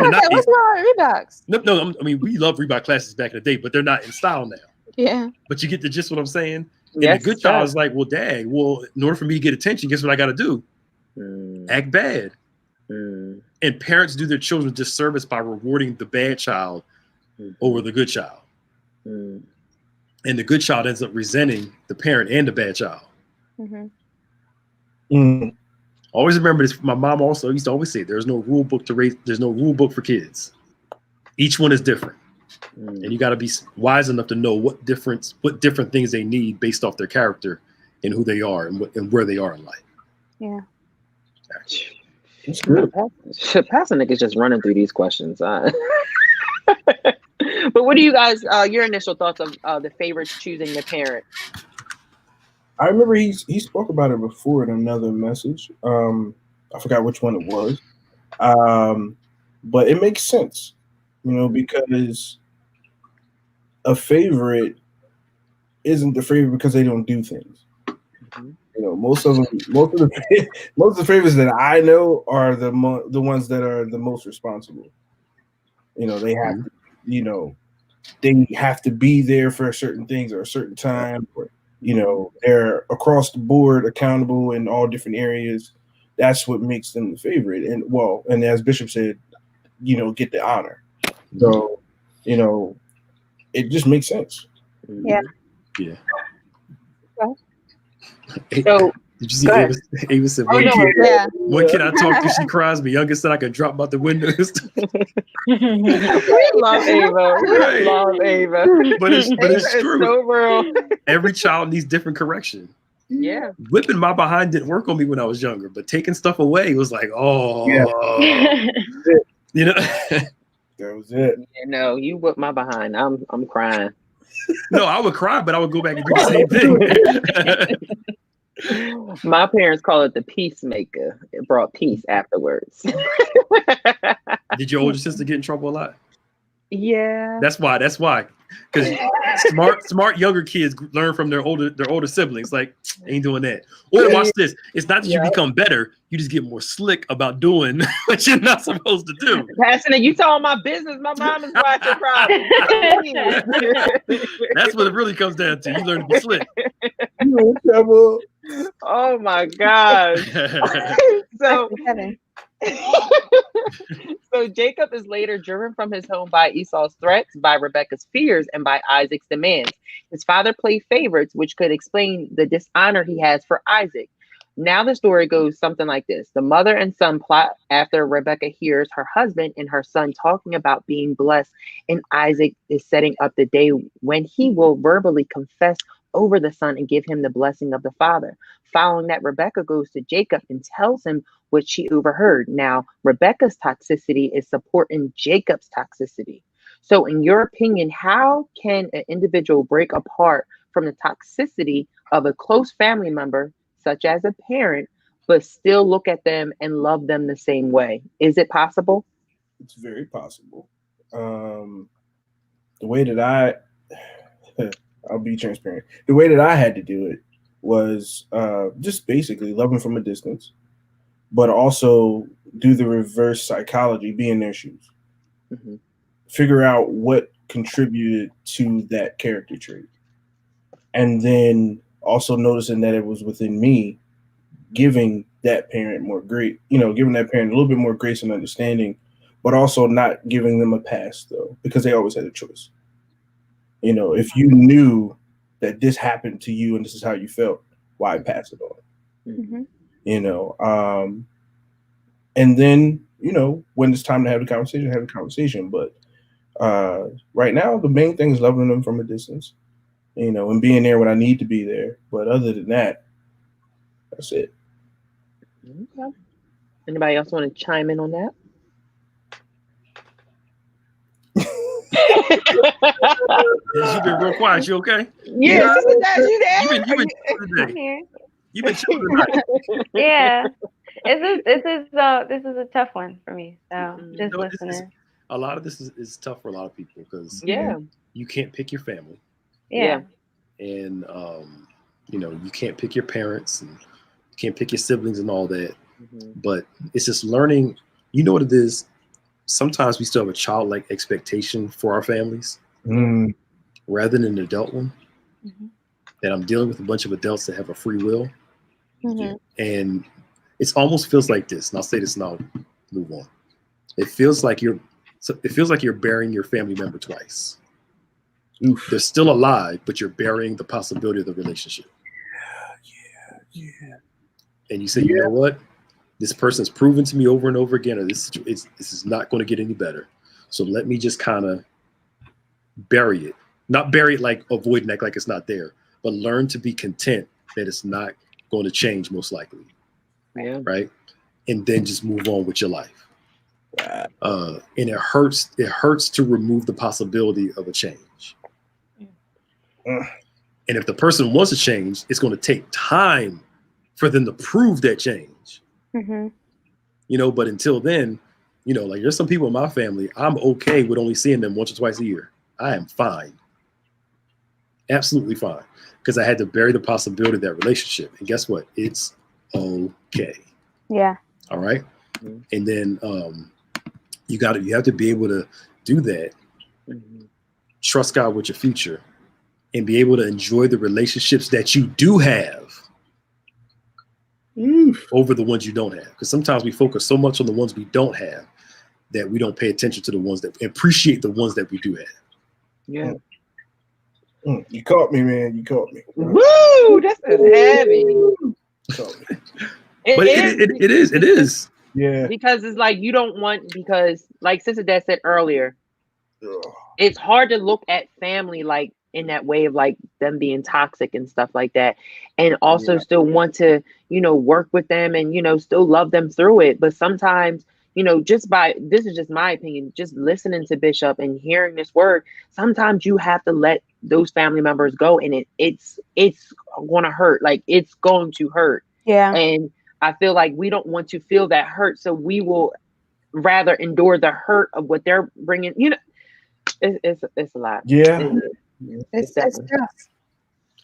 not. What's wrong with Reeboks? No. I mean, we love Reebok Classics back in the day, but they're not in style now. Yeah. But you get the gist what I'm saying? And yes, the good child is like, well, dang, in order for me to get attention, guess what I got to do? Act bad. And parents do their children disservice by rewarding the bad child over the good child. And the good child ends up resenting the parent and the bad child. Always remember this. My mom also used to always say, there's no rule book for kids. Each one is different. And you got to be wise enough to know what different things they need based off their character and who they are and where they are in life. Yeah. Pastor Nick is just running through these questions. But what do you guys, your initial thoughts of the favorites choosing the parent? I remember he spoke about it before in another message. I forgot which one it was. But it makes sense, because a favorite isn't the favorite because they don't do things. You know, most of the favorites that I know are the ones that are the most responsible. You know, they have to, you know, they have to be there for certain things or a certain time, or, you know, they're across the board accountable in all different areas. That's what makes them the favorite. And as Bishop said, you know, get the honor. So, you know, it just makes sense. Yeah. Yeah. So, did you see Ava said, when can I talk to? She cries. My youngest said I can drop out the windows. We love Ava. We love Ava. But it's true. So real. Every child needs different correction. Yeah. Whipping my behind didn't work on me when I was younger, but taking stuff away was like, you know. That was it. You know, you whip my behind. I'm crying. No, I would cry, but I would go back and do the same thing. My parents call it the peacemaker. It brought peace afterwards. Did your older sister get in trouble a lot? Yeah. That's why. Because smart younger kids learn from their older siblings. Like, ain't doing that. Or watch this. It's not that you become better. You just get more slick about doing what you're not supposed to do. Pastor, you telling my business. My mom is watching problem. That's what it really comes down to. You learn to be slick. Oh my gosh. So Jacob is later driven from his home by Esau's threats, by Rebekah's fears, and by Isaac's demands. His father played favorites, which could explain the dishonor he has for Isaac. Now the story goes something like this. The mother and son plot after Rebekah hears her husband and her son talking about being blessed, and Isaac is setting up the day when he will verbally confess over the son and give him the blessing of the father. Following that, Rebekah goes to Jacob and tells him what she overheard. Now, Rebekah's toxicity is supporting Jacob's toxicity. So in your opinion, how can an individual break apart from the toxicity of a close family member, such as a parent, but still look at them and love them the same way? Is it possible? It's very possible. The way that I'll be transparent. The way that I had to do it was just basically love them from a distance, but also do the reverse psychology, be in their shoes. Mm-hmm. Figure out what contributed to that character trait. And then also noticing that it was within me, giving that parent giving that parent a little bit more grace and understanding, but also not giving them a pass, though, because they always had a choice. You know, if you knew that this happened to you and this is how you felt, why pass it on? Mm-hmm. You know, and then, you know, when it's time to have the conversation, have a conversation. But right now, the main thing is loving them from a distance, you know, and being there when I need to be there. But other than that, that's it. Okay. Anybody else want to chime in on that? You've been real quiet. You okay? Yeah, You've been chilling tonight. Yeah, this is a tough one for me. So just listening. A lot of this is tough for a lot of people because you can't pick your family. Yeah. And you know, you can't pick your parents and you can't pick your siblings and all that. Mm-hmm. But it's just learning. You know what it is? Sometimes we still have a childlike expectation for our families rather than an adult one. Mm-hmm. That I'm dealing with a bunch of adults that have a free will. Mm-hmm. And it almost feels like this. And I'll say this and I'll move on. It feels like you're burying your family member twice. Oof. They're still alive, but you're burying the possibility of the relationship. Yeah. And you say, you know what? This person's proven to me over and over again, or this is not going to get any better. So let me just kind of bury it. Not bury it like avoid it, act like it's not there, but learn to be content that it's not going to change most likely. Yeah. Right? And then just move on with your life. And it hurts to remove the possibility of a change. And if the person wants to change, it's going to take time for them to prove that change. Mm-hmm. You know, but until then, you know, like there's some people in my family, I'm okay with only seeing them once or twice a year. I am fine. Absolutely fine. because I had to bury the possibility of that relationship. And guess what? It's okay. Yeah. All right. And then you have to be able to do that. Trust God with your future and be able to enjoy the relationships that you do have over the ones you don't have. Because sometimes we focus so much on the ones we don't have that we don't pay attention to the ones that appreciate the ones that we do have. Yeah. You caught me, man. You caught me. Woo! This is heavy. It is. Yeah. Because it's like you don't want, because like Sister Dad said earlier, it's hard to look at family like in that way of like them being toxic and stuff like that, and also still want to, work with them and, still love them through it. But sometimes, this is just my opinion, just listening to Bishop and hearing this word, sometimes you have to let those family members go, and it's going to hurt. Like, it's going to hurt. Yeah. And I feel like we don't want to feel that hurt, so we will rather endure the hurt of what they're bringing. It's a lot. Yeah. It's tough.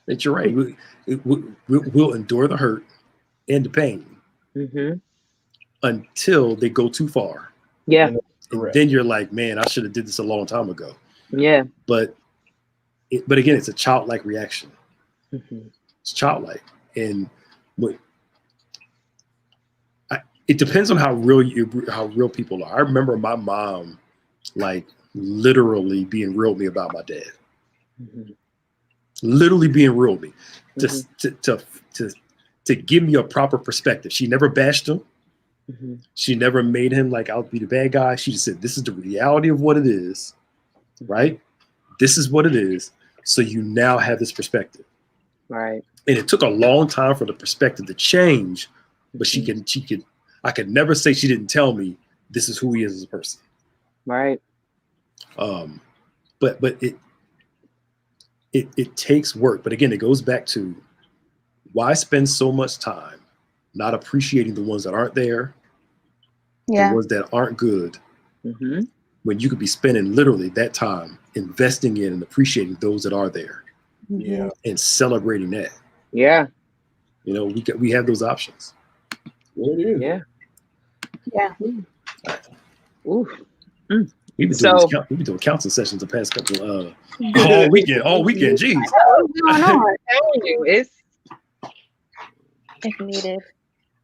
But you're right. We'll endure the hurt and the pain until they go too far. Yeah. And then you're like, man, I should have did this a long time ago. Yeah. But again, it's a childlike reaction. It's childlike. And it depends on how real people are. I remember my mom, like, literally being real with me about my dad. Literally being real with me, to give me a proper perspective. She never bashed him. She never made him like I'll be the bad guy. She just said, "This is the reality of what it is, right? This is what it is. So you now have this perspective, right?" And it took a long time for the perspective to change, but she could. I could never say she didn't tell me this is who he is as a person, right? But it takes work. But again, it goes back to why spend so much time not appreciating the ones that aren't there, the ones that aren't good, when you could be spending literally that time investing in and appreciating those that are there, and celebrating that. Yeah, we have those options. Yeah. Oof. We've been doing counseling sessions the past couple all weekend. Jeez. It's needed.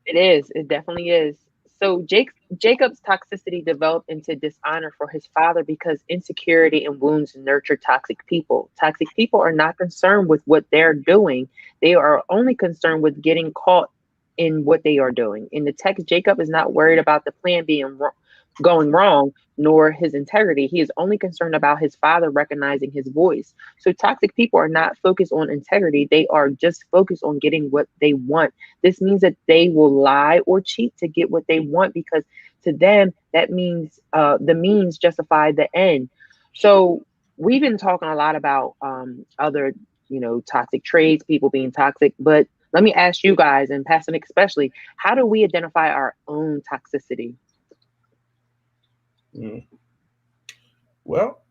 It is. It definitely is. So Jacob's toxicity developed into dishonor for his father because insecurity and wounds nurture toxic people. Toxic people are not concerned with what they're doing. They are only concerned with getting caught in what they are doing. In the text, Jacob is not worried about the plan going wrong, nor his integrity. He is only concerned about his father recognizing his voice. So toxic people are not focused on integrity. They are just focused on getting what they want. This means that they will lie or cheat to get what they want, because to them, that means the means justify the end. So we've been talking a lot about other, toxic traits, people being toxic, but let me ask you guys, and Pastor Nick especially, how do we identify our own toxicity? Well,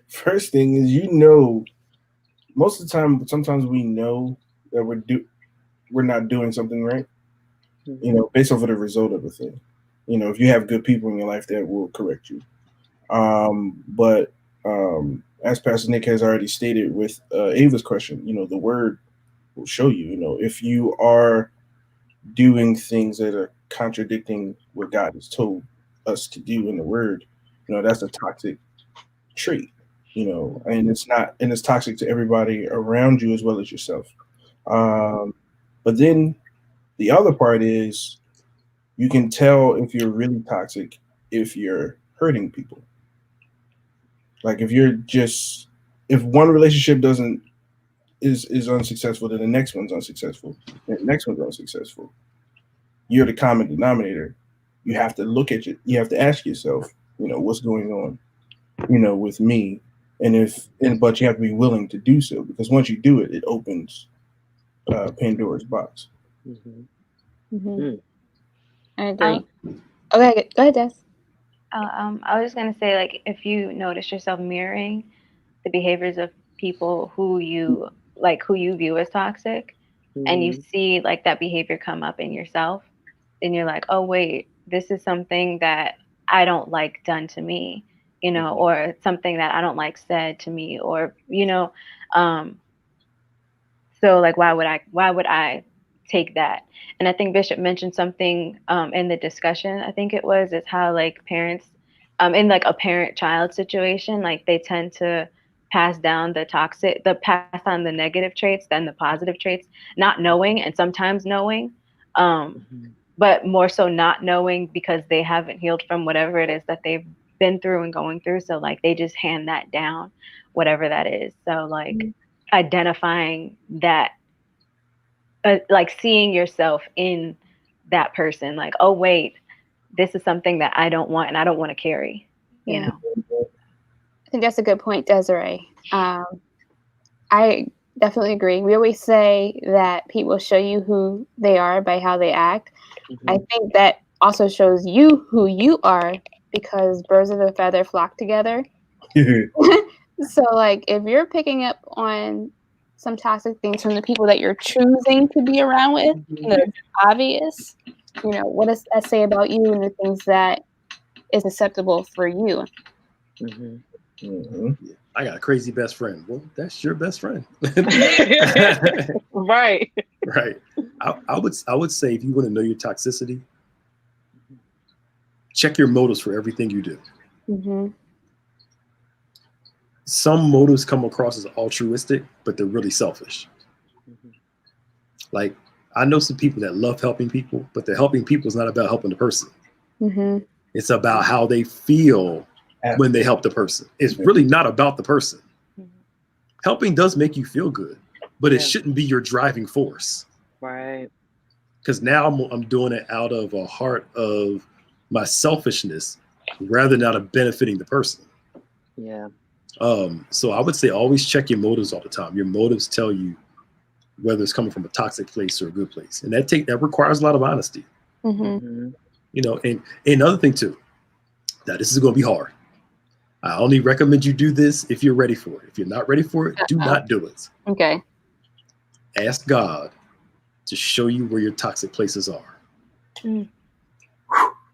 first thing is, most of the time, sometimes we know that we're not doing something right, based off of the result of a thing. If you have good people in your life that will correct you. But as Pastor Nick has already stated with Ava's question, the word will show you, if you are doing things that are contradicting what God has told us to do in the word, that's a toxic trait, and it's toxic to everybody around you as well as yourself. But then the other part is, you can tell if you're really toxic if you're hurting people. Like if one relationship is unsuccessful, then the next one's unsuccessful, and the next one's unsuccessful. You're the common denominator. You have to look at it. You have to ask yourself, what's going on, with me, but you have to be willing to do so, because once you do it, it opens Pandora's box. I agree. Okay, go ahead, Des. I was just gonna say, like, if you notice yourself mirroring the behaviors of people who you view as toxic, and you see like that behavior come up in yourself, and you're like, oh wait, this is something that I don't like done to me, you know, or something that I don't like said to me, or, you know, so like, why would I take that? And I think Bishop mentioned something in the discussion, I think it was, is how like parents in like a parent-child situation, like they tend to pass on the negative traits than the positive traits, not knowing, and sometimes knowing, but more so not knowing because they haven't healed from whatever it is that they've been through and going through. So like they just hand that down, whatever that is. So like identifying that, like seeing yourself in that person, like, oh wait, this is something that I don't want and I don't want to carry, you know. I think that's a good point, Desiree. I definitely agree. We always say that people show you who they are by how they act. I think that also shows you who you are, because birds of a feather flock together. So like if you're picking up on some toxic things from the people that you're choosing to be around with, you know, it's obvious, you know, what does that say about you and the things that is acceptable for you? I got a crazy best friend. Well, that's your best friend. Right. Right. I would say, if you want to know your toxicity, check your motives for everything you do. Some motives come across as altruistic, but they're really selfish. Like, I know some people that love helping people, but the helping people is not about helping the person. It's about how they feel when they help the person. It's really not about the person. Helping does make you feel good, but it shouldn't be your driving force. Right. Because now I'm doing it out of a heart of my selfishness rather than out of benefiting the person. Yeah. So I would say always check your motives all the time. Your motives tell you whether it's coming from a toxic place or a good place. And that requires a lot of honesty. You know, and another thing too, that this is going to be hard. I only recommend you do this if you're ready for it. If you're not ready for it, do not do it. Okay. Ask God to show you where your toxic places are.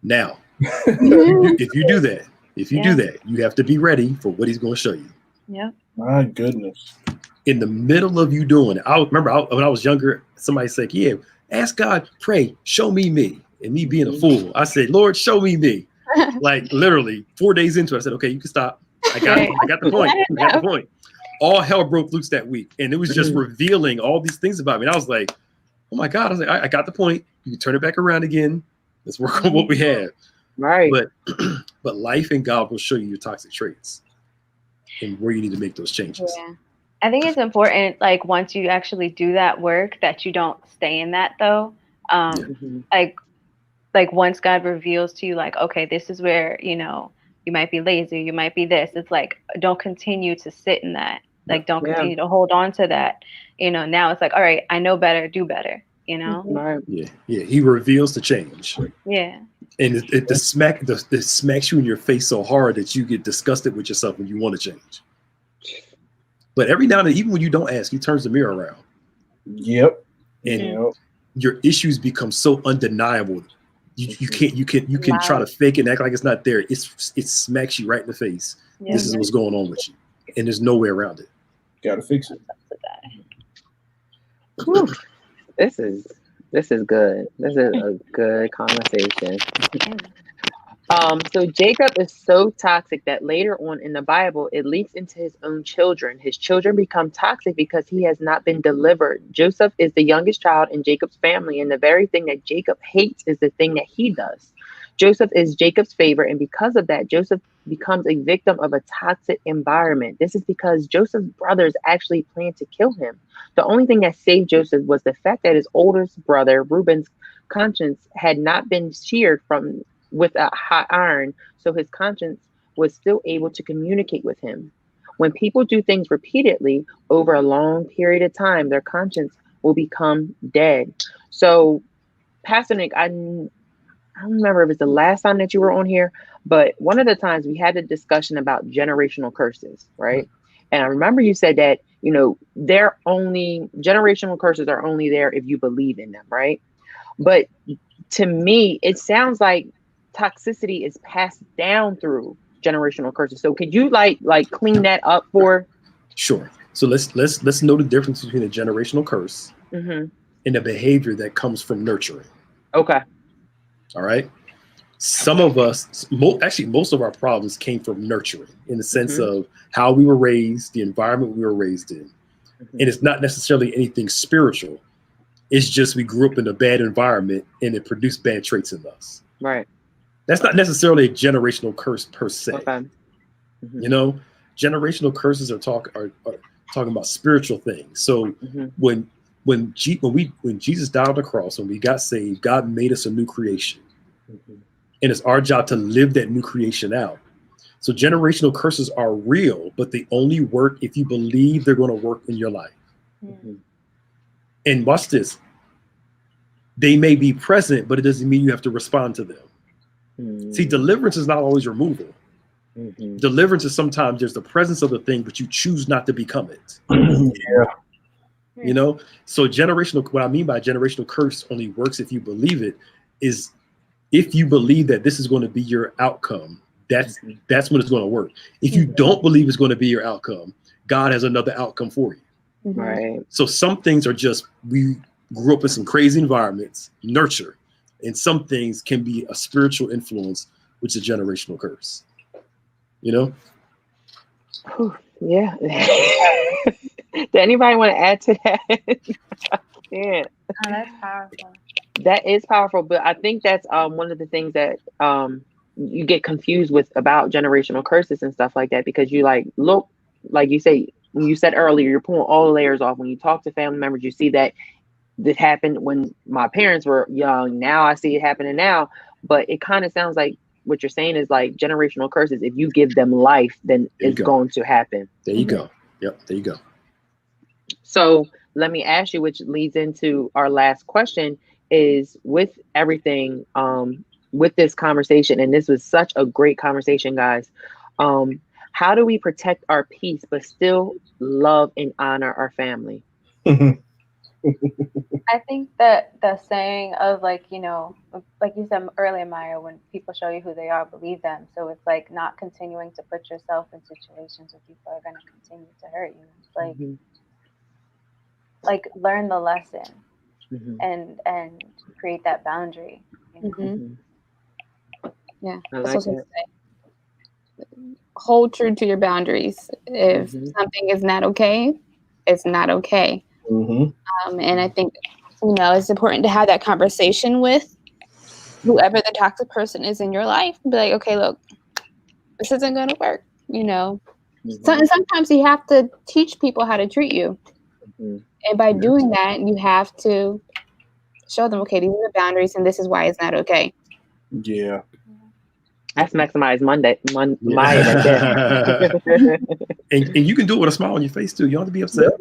Now, if you do that, you have to be ready for what he's going to show you. Yeah. My goodness. In the middle of you doing it, I remember when I was younger, somebody said, yeah, ask God, pray, show me me. And me being a fool, I said, Lord, show me me. Like literally 4 days into it, I said, okay, you can stop. I got the point. I got the point. All hell broke loose that week. And it was just revealing all these things about me. And I was like, oh my God. I was like, I got the point. You can turn it back around again. Let's work on what we have. Right. But life and God will show you your toxic traits and where you need to make those changes. Yeah. I think it's important, like once you actually do that work, that you don't stay in that though. Like once God reveals to you, like, okay, this is where, you know, you might be lazy, you might be this. It's like, don't continue to sit in that. Like, don't continue to hold on to that. You know, now it's like, all right, I know better, do better, you know? Right. Yeah. He reveals the change. Yeah. And it smacks you in your face so hard that you get disgusted with yourself when you want to change. But every now and then, even when you don't ask, he turns the mirror around. Yep. And your issues become so undeniable. You can try to fake it and act like it's not there. It smacks you right in the face. Yeah. This is what's going on with you, and there's no way around it. Gotta fix it. This is good. This is a good conversation. So Jacob is so toxic that later on in the Bible, it leaks into his own children. His children become toxic because he has not been delivered. Joseph is the youngest child in Jacob's family, and the very thing that Jacob hates is the thing that he does. Joseph is Jacob's favorite, and because of that, Joseph becomes a victim of a toxic environment. This is because Joseph's brothers actually planned to kill him. The only thing that saved Joseph was the fact that his oldest brother, Reuben's conscience had not been seared with a hot iron, so his conscience was still able to communicate with him. When people do things repeatedly over a long period of time, their conscience will become dead. So, Pastor Nick, I don't remember if it's the last time that you were on here, but one of the times we had a discussion about generational curses, right? And I remember you said that, you know, they're only, generational curses are only there if you believe in them, right? But to me, it sounds like toxicity is passed down through generational curses. So could you like clean that up for? Sure. So let's know the difference between a generational curse and the behavior that comes from nurturing. Okay. All right. Some of us, actually, most of our problems came from nurturing, in the sense of how we were raised, the environment we were raised in. And it's not necessarily anything spiritual. It's just we grew up in a bad environment and it produced bad traits in us. Right. That's not necessarily a generational curse per se. Okay. You know, generational curses are talking about spiritual things. So when Jesus died on the cross, when we got saved, God made us a new creation. And it's our job to live that new creation out. So generational curses are real, but they only work if you believe they're going to work in your life. And watch this. They may be present, but it doesn't mean you have to respond to them. See, deliverance is not always removal. Deliverance is sometimes there's the presence of the thing, but you choose not to become it. You know, so what I mean by generational curse only works if you believe it, is if you believe that this is going to be your outcome, that's when it's going to work. If you don't believe it's going to be your outcome, God has another outcome for you. Right. So some things are just, we grew up in some crazy environments, nurture, and some things can be a spiritual influence, which is a generational curse. You know? Yeah. Does anybody want to add to that? I can't. Oh, that's powerful. That is powerful, but I think that's one of the things that you get confused with about generational curses and stuff like that, because you look, like you say, when you said earlier, you're pulling all the layers off. When you talk to family members, you see that this happened when my parents were young. Now I see it happening now, but it kind of sounds like what you're saying is like generational curses. If you give them life, then it's going to happen. There you go. Yep. There you go. So let me ask you, which leads into our last question, is with everything, with this conversation, and this was such a great conversation, guys. How do we protect our peace but still love and honor our family? I think that the saying of like, you know, like you said earlier, Maya, when people show you who they are, believe them. So it's like not continuing to put yourself in situations where people are going to continue to hurt you. It's like learn the lesson and create that boundary. You know? Yeah. I like that. Hold true to your boundaries. If something is not okay, it's not okay. And I think, you know, it's important to have that conversation with whoever the toxic person is in your life. Be like, okay, look, this isn't going to work. You know, sometimes you have to teach people how to treat you. And by doing that, you have to show them, okay, these are the boundaries and this is why it's not okay. Yeah. That's Maximize Monday. Maya right there. and you can do it with a smile on your face too. You don't have to be upset.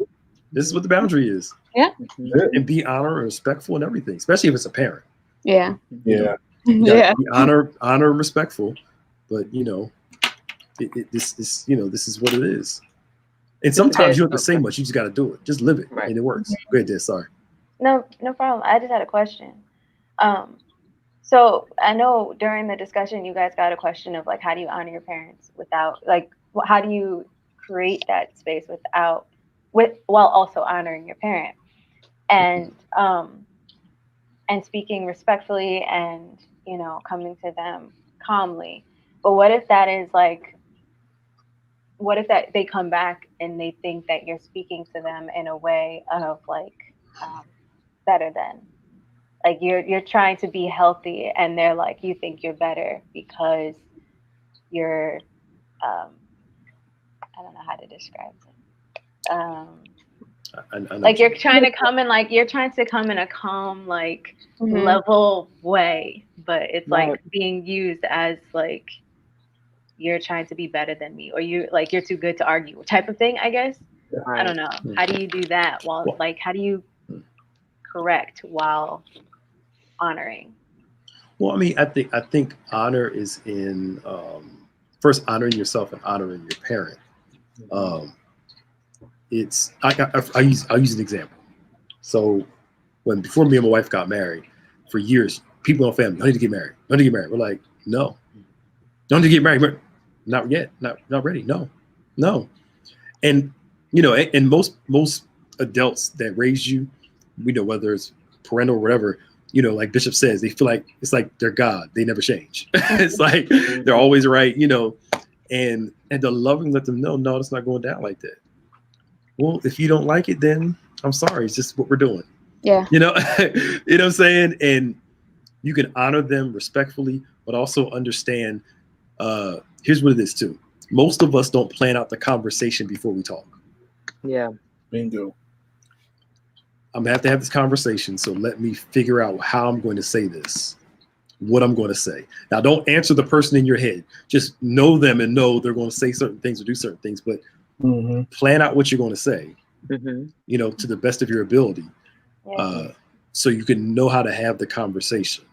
This is what the boundary is. Yeah. And be honor and respectful and everything, especially if it's a parent. Yeah. Yeah. Yeah. Be honor and respectful, but you know, this is what it is. And sometimes you don't have to say much. You just got to do it. Just live it, and it works. Go ahead, Des. Sorry. No problem. I just had a question. So I know during the discussion, you guys got a question of like, how do you honor your parents without, like, how do you create that space while also honoring your parent and speaking respectfully and, you know, coming to them calmly. But what if that is like, what if that they come back and they think that you're speaking to them in a way of like better than, like you're trying to be healthy and they're like, you think you're better because you're I don't know how to describe it. Like you're trying to come in a calm, like level way, but it's like being used as like you're trying to be better than me, or you're too good to argue type of thing, I guess. I don't know. How do you do that how do you correct while honoring? Well, I mean, I think honor is in first honoring yourself and honoring your parent. it's I'll use an example. So before me and my wife got married, for years, people in our family, I need to get married. I need to get married. We're like, no, don't need to get married. Not yet. Not ready. No. And and most adults that raise you, whether it's parental or whatever, like Bishop says, they feel like it's like they're God. They never change. It's like they're always right, and to lovingly let them know, no, it's not going down like that. Well, if you don't like it, then I'm sorry. It's just what we're doing. Yeah. You know what I'm saying? And you can honor them respectfully, but also understand, here's what it is too. Most of us don't plan out the conversation before we talk. Yeah. Bingo. I'm gonna have to have this conversation. So let me figure out how I'm going to say this, what I'm going to say. Now, don't answer the person in your head. Just know them and know they're going to say certain things or do certain things, but plan out what you're going to say, to the best of your ability. So you can know how to have the conversation.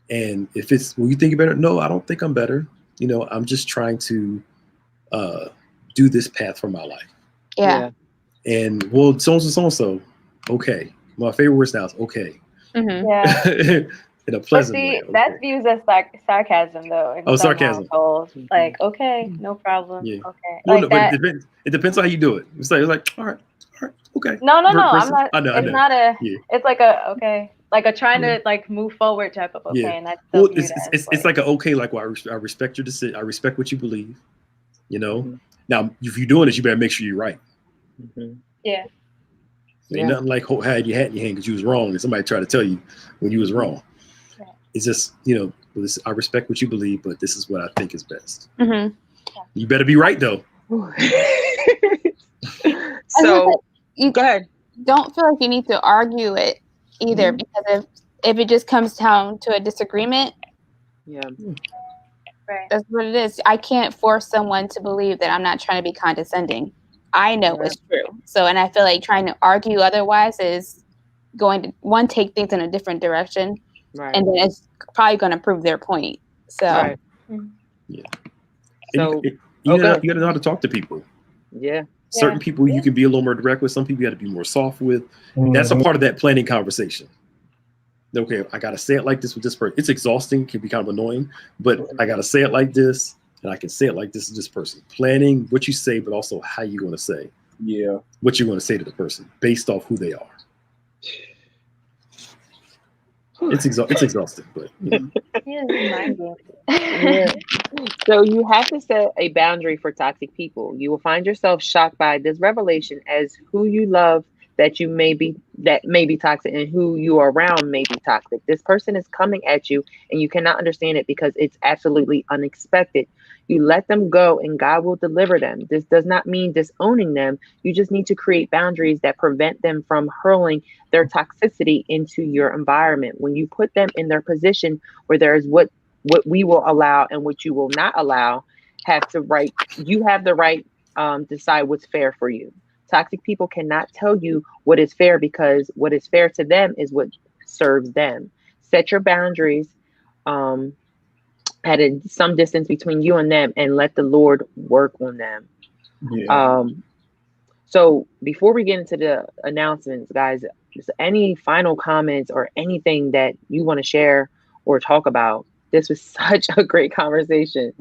And if it's, well, you think you're better? No, I don't think I'm better. I'm just trying to do this path for my life. Yeah. And well, so-and-so. Okay. My favorite words now is okay. Yeah. In a pleasant way. Okay. That's views as sarcasm, though. Sarcasm. Like, okay, no problem. Yeah. Okay. Well, like no, but it depends on how you do it. It's like all right, okay. No, I'm not. I know. Not a. Yeah. It's like a okay, like a trying to like move forward type of okay. Yeah. And that's well, it's like a okay, like well, I respect your decision. I respect what you believe. Now if you're doing this, you better make sure you're right. Yeah. Ain't nothing like had your hat in your hand because you was wrong, and somebody tried to tell you when you was wrong. Yeah. It's just I respect what you believe, but this is what I think is best. You better be right though. So you go ahead. Don't feel like you need to argue it either, because if it just comes down to a disagreement, right, that's what it is. I can't force someone to believe that I'm not trying to be condescending. I know it's true. So, and I feel like trying to argue otherwise is going to take things in a different direction, and then it's probably going to prove their point. So, yeah. So you got to know how to talk to people. Yeah. Certain people you can be a little more direct with. Some people you got to be more soft with. That's a part of that planning conversation. Okay, I got to say it like this with this person. It's exhausting, can be kind of annoying, but I got to say it like this, and I can say it like this to this person. Planning what you say, but also how you're going to say. Yeah. What you're going to say to the person based off who they are. It's exhausting, but So you have to set a boundary for toxic people. You will find yourself shocked by this revelation as who you love that may be toxic, and who you are around may be toxic. This person is coming at you and you cannot understand it because it's absolutely unexpected. You let them go and God will deliver them. This does not mean disowning them. You just need to create boundaries that prevent them from hurling their toxicity into your environment. When you put them in their position where there is what we will allow and what you will not allow, you have the right to decide what's fair for you. Toxic people cannot tell you what is fair, because what is fair to them is what serves them. Set your boundaries at some distance between you and them, and let the Lord work on them. Yeah. So before we get into the announcements, guys, is any final comments or anything that you want to share or talk about? This was such a great conversation.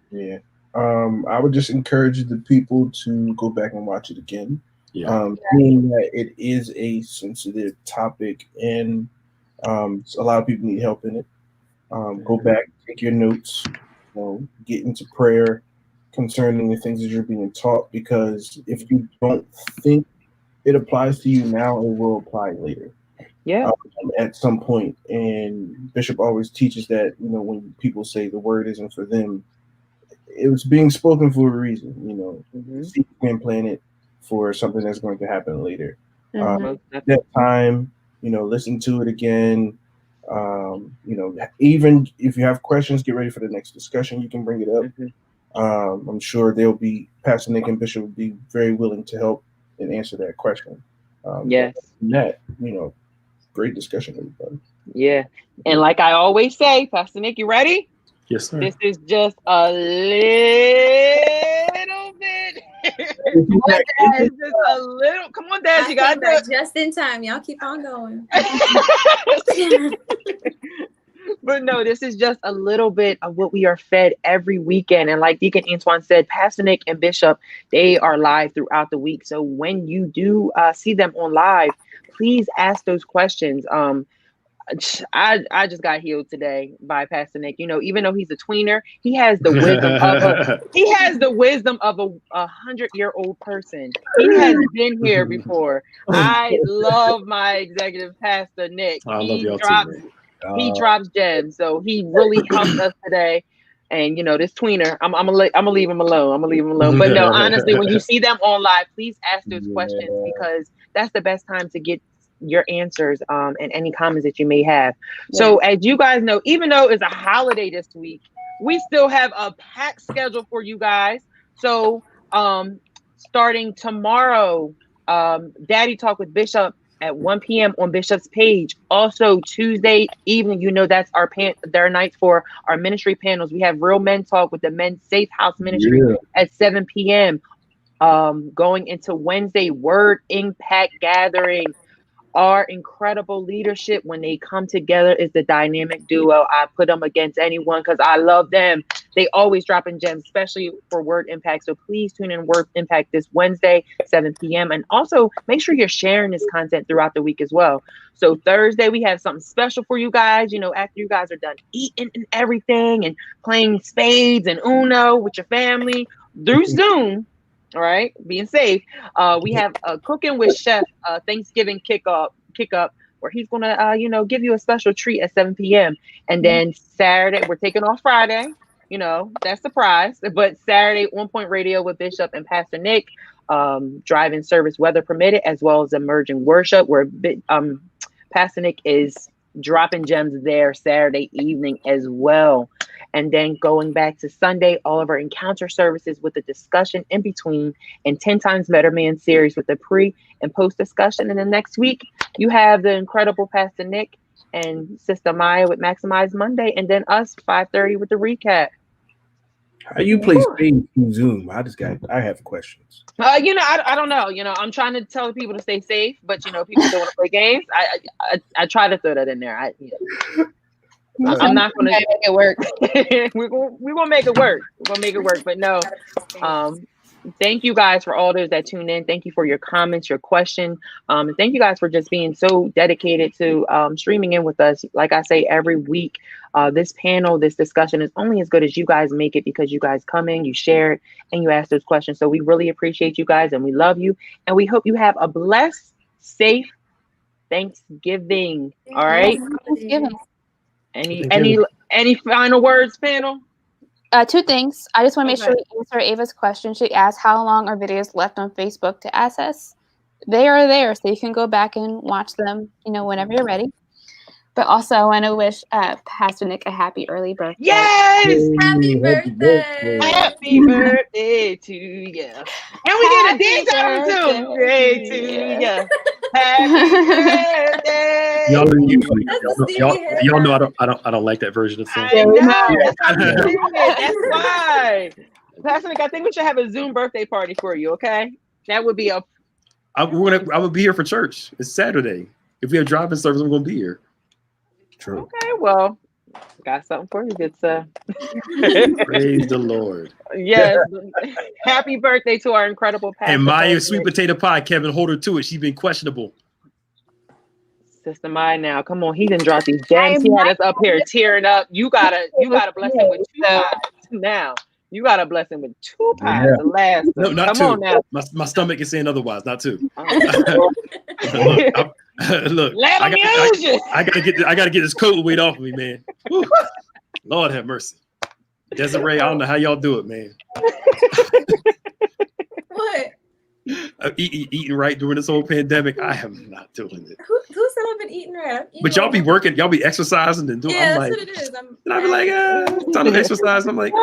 Yeah. I would just encourage the people to go back and watch it again. Meaning that it is a sensitive topic, and a lot of people need help in it. Go back, take your notes, get into prayer concerning the things that you're being taught, because if you don't think it applies to you now, it will apply later. Yeah. At some point. And Bishop always teaches that, when people say the word isn't for them, it was being spoken for a reason. Seed being planted for something that's going to happen later. That time, listen to it again. Even if you have questions, get ready for the next discussion. You can bring it up. I'm sure Pastor Nick and Bishop will be very willing to help and answer that question. Yes. Great discussion, everybody. Yeah. And like I always say, Pastor Nick, you ready? Yes, sir. This is just a little bit Just a little. Come on, Dad. You got that just in time. Y'all keep on going. But no, this is just a little bit of what we are fed every weekend. And like Deacon Antoine said, Pastor Nick and Bishop, they are live throughout the week. So when you do see them on live, please ask those questions. I just got healed today by Pastor Nick. You know, even though he's a tweener, he has the wisdom of a 100-year-old person. He has been here before. I love my executive pastor Nick. He drops gems, so he really helped us today. And you know, this tweener, I'm gonna leave him alone. But no, honestly, when you see them on live, please ask those questions because that's the best time to get your answers and any comments that you may have. So as you guys know, even though it's a holiday this week, we still have a packed schedule for you guys. So starting tomorrow, Daddy Talk with Bishop at 1 p.m. on Bishop's page. Also Tuesday evening, you know, that's their night for our ministry panels. We have Real Men Talk with the Men's Safe House Ministry at 7 p.m. Going into Wednesday, Word Impact Gathering. Our incredible leadership, when they come together, is the dynamic duo. I put them against anyone because I love them. They always dropping gems, especially for Word Impact. So please tune in Word Impact this Wednesday, 7 p.m. And also make sure you're sharing this content throughout the week as well. So Thursday, we have something special for you guys. You know, after you guys are done eating and everything and playing spades and Uno with your family through Zoom. All right, being safe. We have a Cooking with Chef Thanksgiving kick up where he's gonna give you a special treat at 7 p.m. And then Saturday, we're taking off Friday. You know, that's surprise. But Saturday, On Point Radio with Bishop and Pastor Nick, drive-in service weather permitted, as well as emerging worship, where Pastor Nick is dropping gems there Saturday evening as well. And then going back to Sunday, all of our encounter services with the discussion in between, and 10 Times Better Man series with the pre and post discussion. And then next week, you have the incredible Pastor Nick and Sister Maya with Maximize Monday, and then us 5:30 with the recap. How you play spades through Zoom? I have questions. I don't know. You know, I'm trying to tell people to stay safe, but you know, people don't want to play games. I try to throw that in there. I'm not gonna make it work. we're gonna make it work. We're gonna make it work. But no, thank you guys for all those that tune in. Thank you for your comments, your question, and thank you guys for just being so dedicated to streaming in with us. Like I say every week, this panel, this discussion is only as good as you guys make it, because you guys come in, you share it, and you ask those questions. So we really appreciate you guys, and we love you, and we hope you have a blessed, safe Thanksgiving. All right. Thanksgiving. Any final words, panel? 2 things. I just want to make sure we answer Ava's question. She asked how long are videos left on Facebook to access. They are there, so you can go back and watch them, whenever you're ready. But also, I want to wish Pastor Nick a happy early birthday. Yes! Happy birthday! Happy birthday to you. And we get a dance out too. Birthday to you. Happy birthday. Y'all know I don't like that version of the song. I know. That's why. Pastor Nick, I think we should have a Zoom birthday party for you. Okay, that would be I would be here for church. It's Saturday. If we have driving service, I'm gonna be here. True. Okay, well, got something for you, good sir. Praise the Lord. Yes. Happy birthday to our incredible pastor. And Maya sweet potato pie, Kevin, hold her to it. She's been questionable. Sister Maya, now come on, he didn't drop these gems. He had us up here tearing up. You gotta bless him with 2 pies now. You gotta bless him with 2 pies. Yeah. The last. No, not come 2. On now. My stomach is saying otherwise. Not 2. Look, I gotta get this coat weight off of me, man. Woo. Lord have mercy. Desiree, I don't know how y'all do it, man. What? Eating right during this whole pandemic, I am not doing it. Who said I've been eating right? But y'all be working, y'all be exercising and doing. Yeah, I'm that's like, what it is. And I be like, time to exercise. I'm like,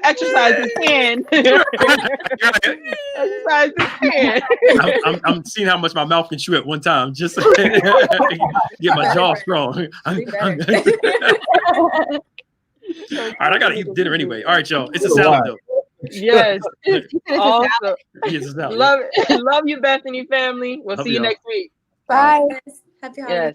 exercise is can. Exercise is can. I'm seeing how much my mouth can chew at one time, just to get my jaw strong. All right, I gotta eat dinner anyway. All right, y'all. It's a salad though. Yes. Also, Yes, love you, Bethany family. We'll Love see you y'all. next week. Bye. Happy holidays. Yes.